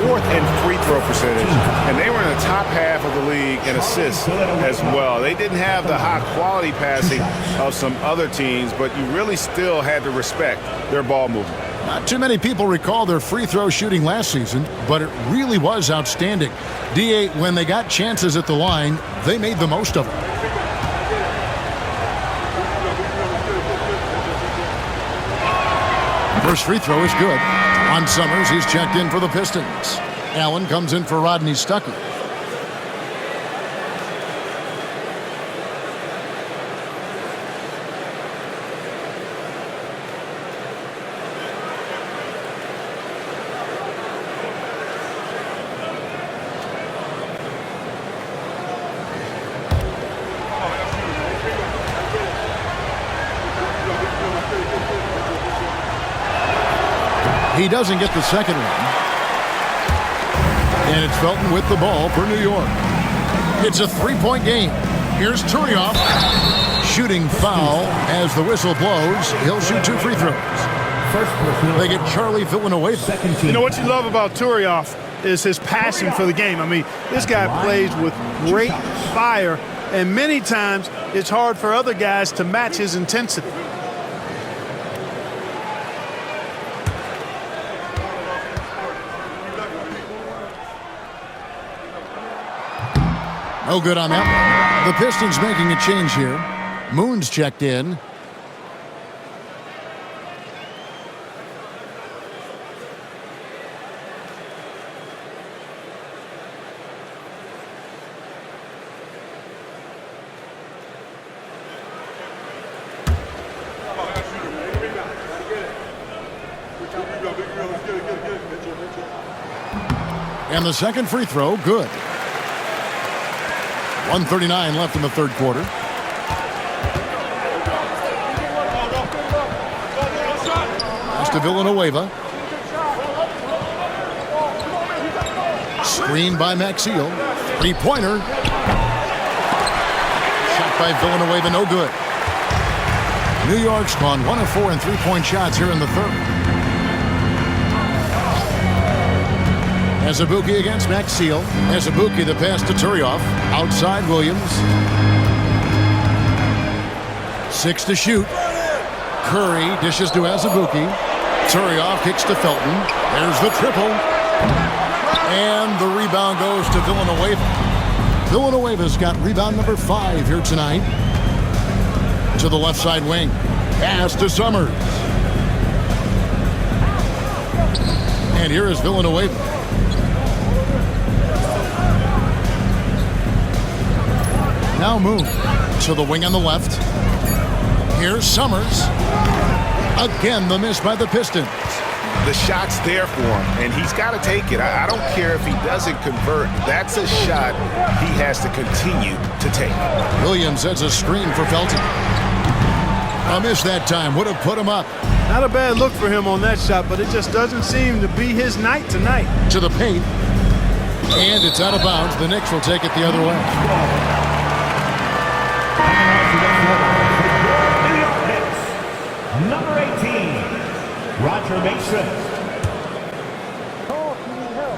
4th in free throw percentage, and they were in the top half of the league in assists as well. They didn't have the high quality passing of some other teams, but you really still had to respect their ball movement. Not too many people recall their free throw shooting last season, but it really was outstanding. D.A., when they got chances at the line, they made the most of them. First free throw is good. On Summers, he's checked in for the Pistons. Allen comes in for Rodney Stuckey. He doesn't get the second one. And it's Felton with the ball for New York. It's a three-point game. Here's Turioff. Shooting foul as the whistle blows. He'll shoot 2 free throws. They get Charlie Villanueva. You know what you love about Turioff is his passion for the game. I mean, this guy plays with great fire, and many times it's hard for other guys to match his intensity. No good on that one. The Pistons making a change here. Moon's checked in. And the second free throw, good. 1:39 left in the third quarter. Pass to Villanueva. Screen by Maxiel. Three-pointer. Shot by Villanueva, no good. New York's gone 1 of 4 in three-point shots here in the third. Azubuike against Maxiel. Azubuike the pass to Turioff. Outside Williams. 6 to shoot. Curry dishes to Azubuike. Turioff kicks to Felton. There's the triple. And the rebound goes to Villanueva. Villanueva's got rebound number 5 here tonight. To the left side wing. Pass to Summers. And here is Villanueva. Now Moon to the wing on the left. Here's Summers. Again, the miss by the Pistons. The shot's there for him, and he's got to take it. I don't care if he doesn't convert. That's a shot he has to continue to take. Williams sets a screen for Felton. A miss that time. Would have put him up. Not a bad look for him on that shot, but it just doesn't seem to be his night tonight. To the paint. And it's out of bounds. The Knicks will take it the other way. Number 18, Roger Mason.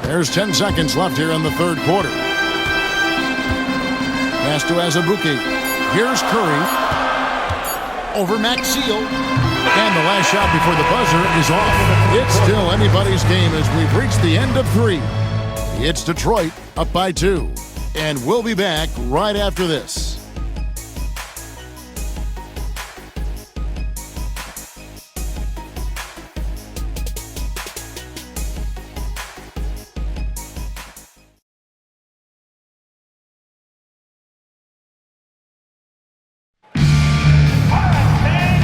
There's 10 seconds left here in the third quarter. Pass to Azubuike. Here's Curry. Over Maxiel. And the last shot before the buzzer is off. It's still anybody's game as we've reached the end of 3. It's Detroit up by 2. And we'll be back right after this.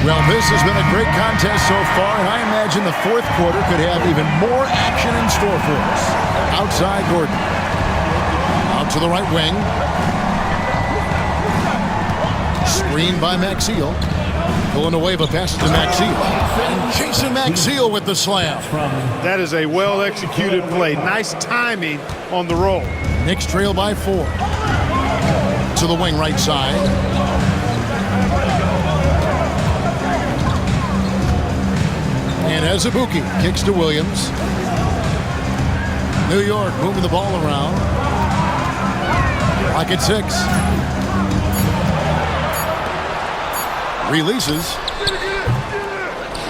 Well, this has been a great contest so far, and I imagine the fourth quarter could have even more action in store for us. Outside Gordon. Out to the right wing. Screen by Maxiel. Villanueva passes to Maxiel. And Jason Maxiel with the slam. That is a well-executed play. Nice timing on the roll. Knicks trail by 4. To the wing right side. And Azubuike kicks to Williams. New York moving the ball around. Clock at 6. Releases.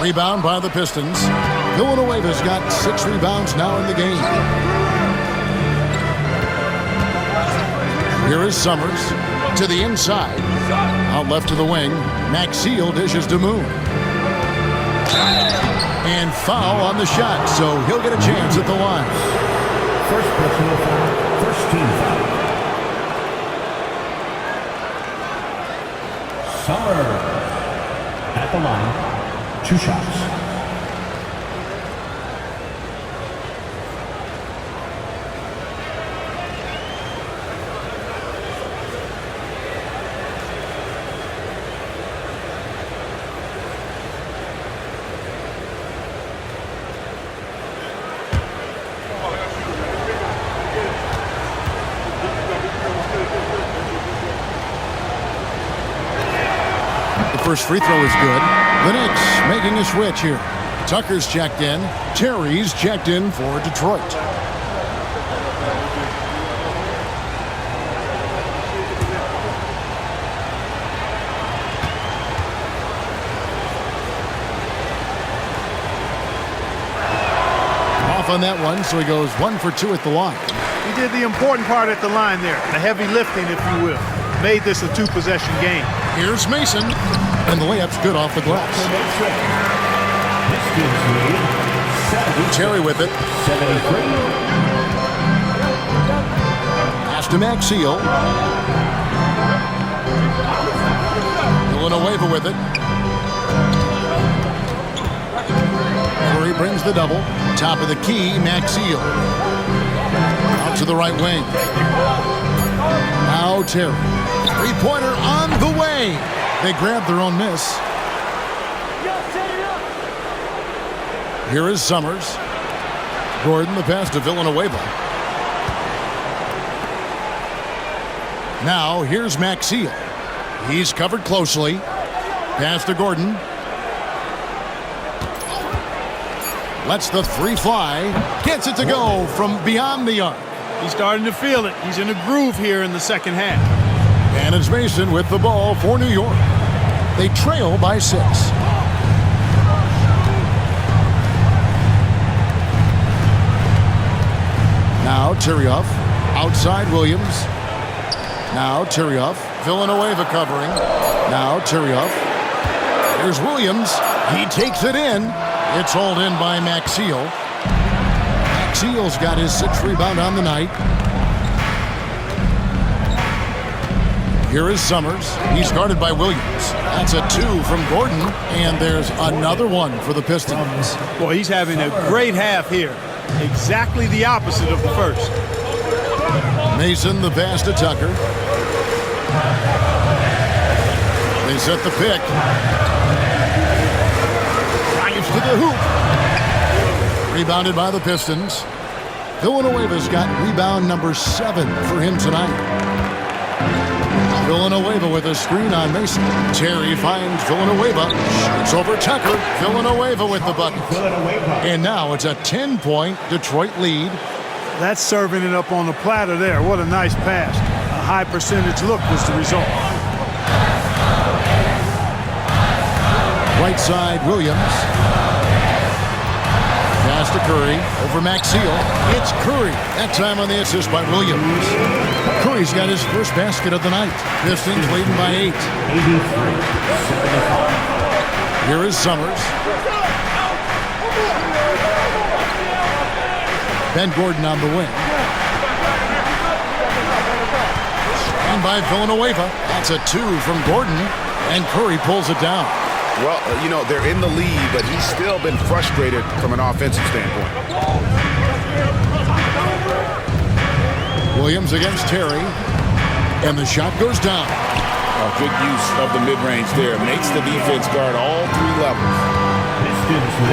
Rebound by the Pistons. Villanueva's got 6 rebounds now in the game. Here is Summers to the inside. Out left to the wing. Maxiel dishes to Moon. And foul on the shot, so he'll get a chance at the line. First personal foul, first team foul. Summer at the line, 2 shots. First free throw is good. The Knicks making a switch here. Tucker's checked in. Terry's checked in for Detroit. Off on that one, so he goes 1 for 2 at the line. He did the important part at the line there, the heavy lifting, if you will. Made this a 2-possession game. Here's Mason, and the layup's good off the glass. Terry with it. 73. Pass to Maxiel. Villanueva with it. Murray brings the double. Top of the key, Maxiel. Out to the right wing. Now Terry. Three-pointer on the way. They grab their own miss. Here is Summers. Gordon, the pass to Villanueva. Now here's Maxiel. He's covered closely. Pass to Gordon. Lets the three fly. Gets it to go from beyond the arc. He's starting to feel it. He's in a groove here in the second half. And it's Mason with the ball for New York. They trail by 6. Now Tyrioff. Outside Williams. Now Tyrioff. Villanueva covering. Now Tyrioff. Here's Williams. He takes it in. It's hauled in by Maxiel. Maxiel's got his 6th rebound on the night. Here is Summers. He's guarded by Williams. That's a 2 from Gordon. And there's another one for the Pistons. Boy, he's having a great half here. Exactly the opposite of the first. Mason, the pass to Tucker. They set the pick. Drives to the hoop. Rebounded by the Pistons. Villanueva's got rebound number 7 for him tonight. Villanueva with a screen on Mason. Terry finds Villanueva. Shoots over Tucker. Villanueva with the bucket. And now it's a 10-point Detroit lead. That's serving it up on the platter there. What a nice pass. A high percentage look was the result. Right side, Williams. Pass to Curry. Over Maxiel. It's Curry. That time on the assist by Williams. Curry's got his first basket of the night. Pistons leading by 8. Here is Summers. Ben Gordon on the wing. And by Villanueva. That's a 2 from Gordon. And Curry pulls it down. Well, you know, they're in the lead, but he's still been frustrated from an offensive standpoint. Williams against Terry. And the shot goes down. Oh, good use of the mid-range there. Makes the defense guard all 3 levels.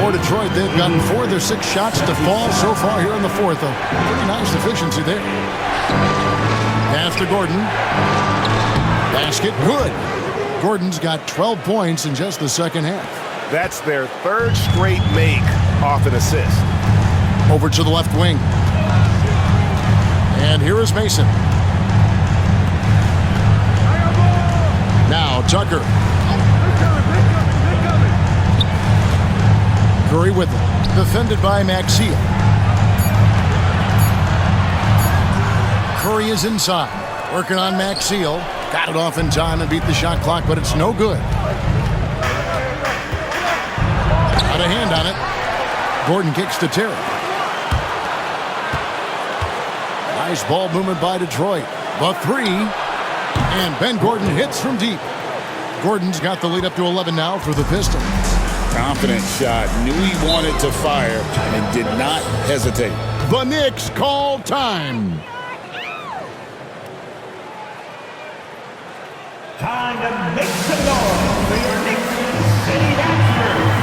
For Detroit, they've gotten 4 of their 6 shots to fall so far here in the 4th. A pretty nice efficiency there. Pass to Gordon. Basket good. Gordon's got 12 points in just the second half. That's their 3rd straight make off an assist. Over to the left wing. And here is Mason. Now Tucker. Curry with it. Defended by Maxiel. Curry is inside. Working on Maxiel. Got it off in time and beat the shot clock, but it's no good. Got a hand on it. Gordon kicks to Terry. Nice ball movement by Detroit. The three. And Ben Gordon hits from deep. Gordon's got the lead up to 11 now for the Pistons. Confident shot. Knew he wanted to fire and did not hesitate. The Knicks call time. Time to make some noise for your Knicks City Raptors.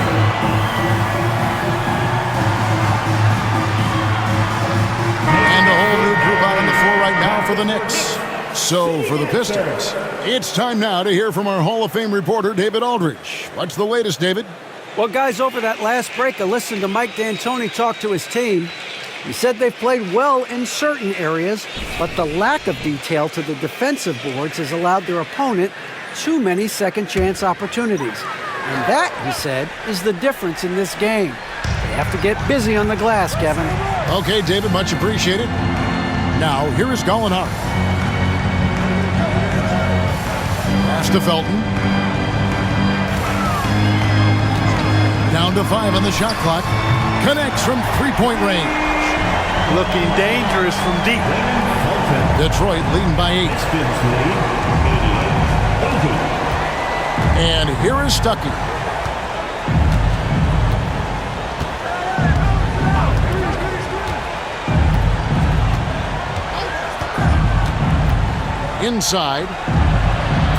And a whole new group out on the floor right now for the Knicks. So for the Pistons, it's time now to hear from our Hall of Fame reporter, David Aldridge. What's the latest, David? Well, guys, over that last break, I listened to Mike D'Antoni talk to his team. He said they've played well in certain areas, but the lack of detail to the defensive boards has allowed their opponent too many second-chance opportunities. And that, he said, is the difference in this game. They have to get busy on the glass, Kevin. Okay, David, much appreciated. Now, here is Gallinari. Pass to Felton. Down to 5 on the shot clock. Connects from three-point range. Looking dangerous from deep. Detroit leading by 8. And here is Stuckey. Inside.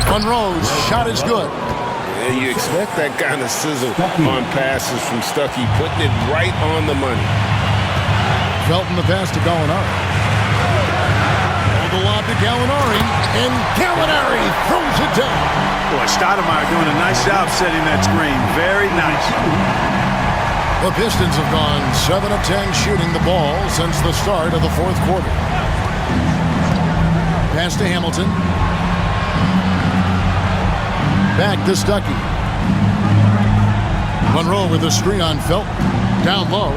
Monroe's shot is good. Yeah, you expect that kind of sizzle on passes from Stuckey, putting it right on the money. Felton the pass to Gallinari. The lob to Gallinari, and Gallinari throws it down. Boy, Stoudemire doing a nice job setting that screen. Very nice. The Pistons have gone 7 of 10 shooting the ball since the start of the fourth quarter. Pass to Hamilton. Back to Stuckey. Monroe with a screen on Felton. Down low.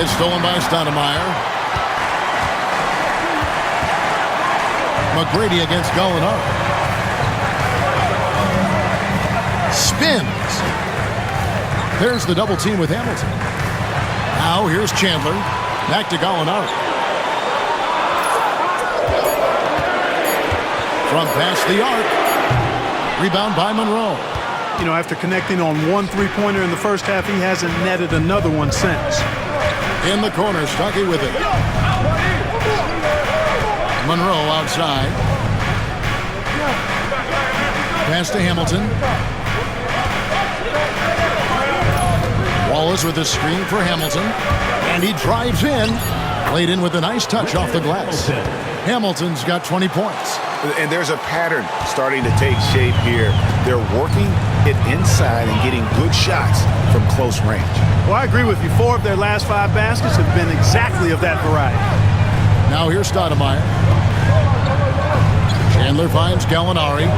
It's stolen by Stoudemire. McGrady against Gallinari. Spins. There's the double team with Hamilton. Now here's Chandler. Back to Gallinari. From past the arc. Rebound by Monroe. You know, after connecting on one three-pointer in the first half, he hasn't netted another one since. In the corner, Stuckey with it. Monroe outside. Pass to Hamilton. Wallace with a screen for Hamilton. And he drives in. Played in with a nice touch off the glass. Hamilton's got 20 points. And there's a pattern starting to take shape here. They're working it inside and getting good shots from close range. Well, I agree with you. 4 of their last 5 baskets have been exactly of that variety. Now here's Stoudemire. Chandler finds Gallinari.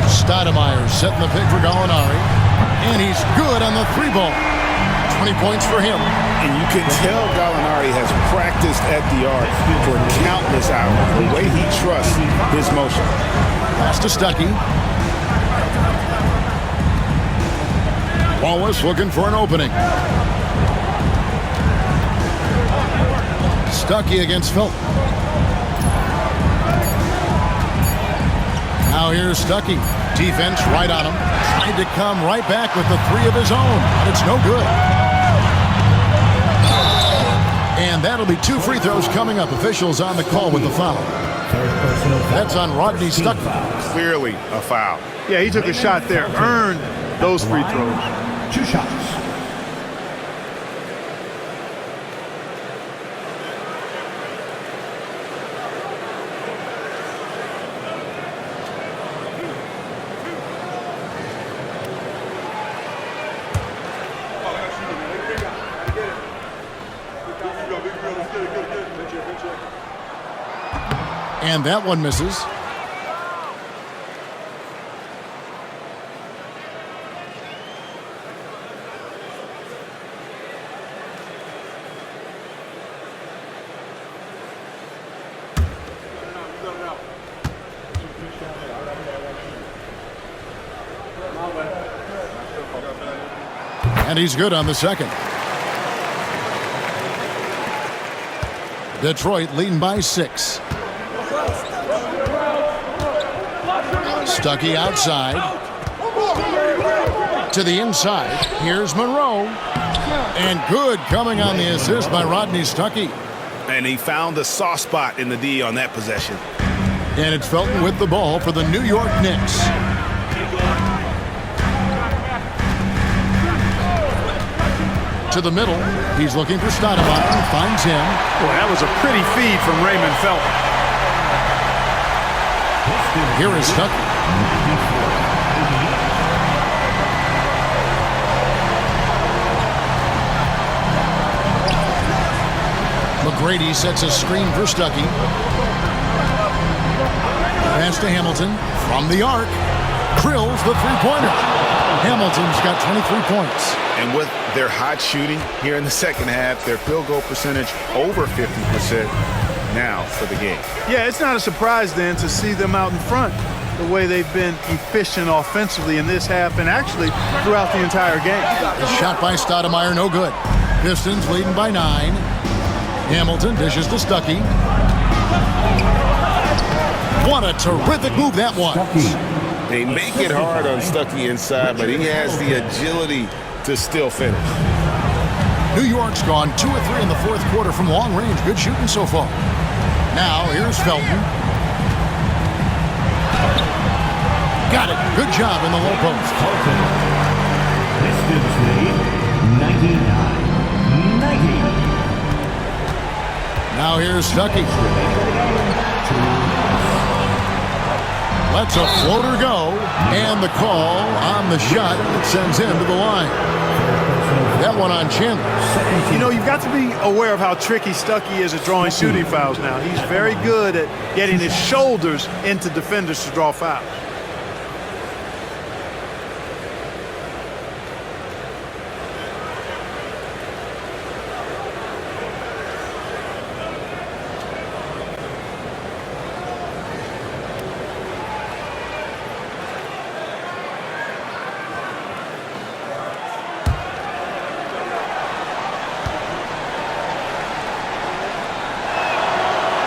Stoudemire setting the pick for Gallinari. And he's good on the 3-ball. 20 points for him. And you can tell Gallinari has practiced at the arc for countless hours. The way he trusts his motion. Pass to Stuckey. Wallace looking for an opening. Stuckey against Felton. Now here's Stuckey. Defense right on him. Tried to come right back with the 3 of his own. But it's no good. And that'll be 2 free throws coming up. Officials on the call with the foul. That's on Rodney Stuckey. Clearly a foul. Yeah, he took a shot there. Earned those free throws. 2 shots. And that one misses. And he's good on the second. Detroit leading by 6. Stuckey outside. To the inside. Here's Monroe. And good coming on the assist by Rodney Stuckey. And he found the soft spot in the D on that possession. And it's Felton with the ball for the New York Knicks. To the middle. He's looking for Stoudemire. Finds him. Boy, that was a pretty feed from Raymond Felton. Here is Stuckey. McGrady sets a screen for Stuckey. Pass to Hamilton from the arc. Drills the three-pointer. Hamilton's got 23 points. And with their hot shooting here in the second half, their field goal percentage over 50% now for the game. Yeah, it's not a surprise then to see them out in front the way they've been efficient offensively in this half and actually throughout the entire game. The shot by Stoudemire, no good. Pistons leading by 9. Hamilton dishes to Stuckey. What a terrific move that was. They make it hard on Stuckey inside, but he has the agility to still finish. New York's gone 2 of 3 in the fourth quarter from long range. Good shooting so far. Now here's Felton. Got it. Good job in the low post. Pistons lead 99-90. Now here's Stuckey. Lets a floater go. And the call on the shot that sends him to the line. That one on Chandler. You know, you've got to be aware of how tricky Stuckey is at drawing shooting fouls now. He's very good at getting his shoulders into defenders to draw fouls.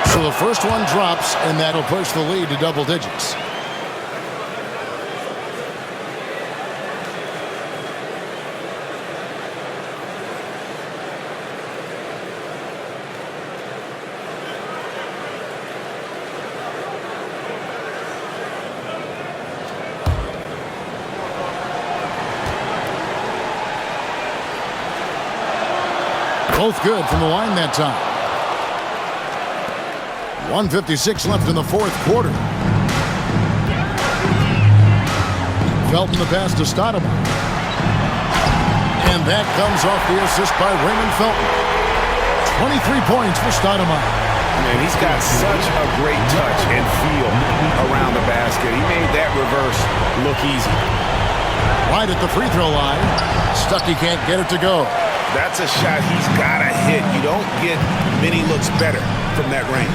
So the first one drops, and that'll push the lead to double digits. Both good from the line that time. 1:56 left in the fourth quarter. Felton the pass to Stoudemire. And that comes off the assist by Raymond Felton. 23 points for Stoudemire. Man, he's got such a great touch and feel around the basket. He made that reverse look easy. Right at the free throw line. Stuckey can't get it to go. That's a shot he's got to hit. You don't get many looks better from that range.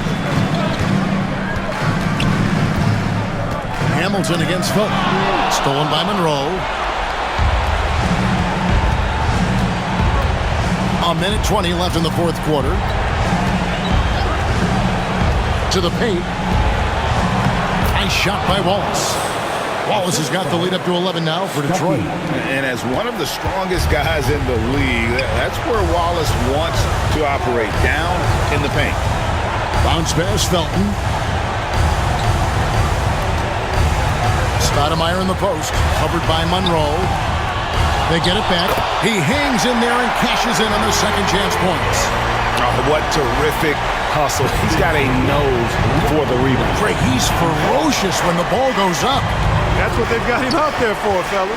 Hamilton against Felton. Stolen by Monroe. A minute 20 left in the fourth quarter. To the paint. Nice shot by Wallace. Wallace has got the lead up to 11 now for Detroit. And as one of the strongest guys in the league, that's where Wallace wants to operate, down in the paint. Bounce pass, Felton. Stoudemire in the post, covered by Monroe. They get it back. He hangs in there and cashes in on the second chance points. Oh, what terrific hustle. He's got a nose for the rebound. Greg, he's ferocious when the ball goes up. That's what they've got him out there for, fella.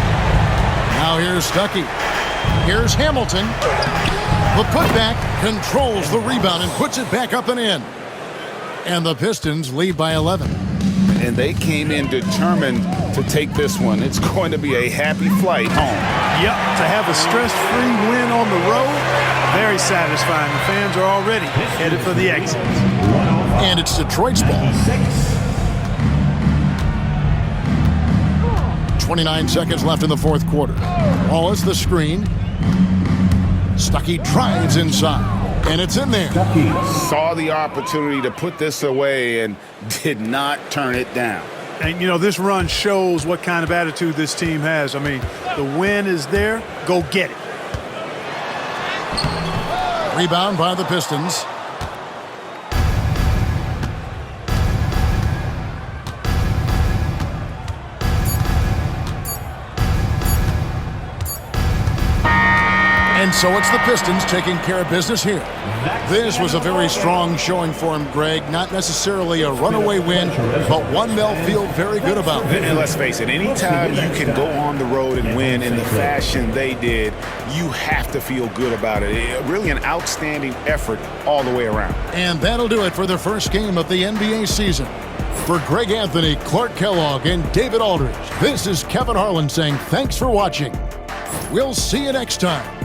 Now here's Stuckey. Here's Hamilton. The putback controls the rebound and puts it back up and in. And the Pistons lead by 11. And they came in determined to take this one. It's going to be a happy flight home. Yep, to have a stress-free win on the road, very satisfying. The fans are already headed for the exit. And it's Detroit's ball. 29 seconds left in the fourth quarter. Wallace the screen. Stuckey drives inside. And it's in there. Saw the opportunity to put this away and did not turn it down. And, you know, this run shows what kind of attitude this team has. I mean, the win is there. Go get it. Rebound by the Pistons. And so it's the Pistons taking care of business here. This was a very strong showing for him, Greg. Not necessarily a runaway win, but one they'll feel very good about. And let's face it, anytime you can go on the road and win in the fashion they did, you have to feel good about it. Really an outstanding effort all the way around. And that'll do it for the first game of the NBA season. For Greg Anthony, Clark Kellogg, and David Aldridge, this is Kevin Harlan saying thanks for watching. We'll see you next time.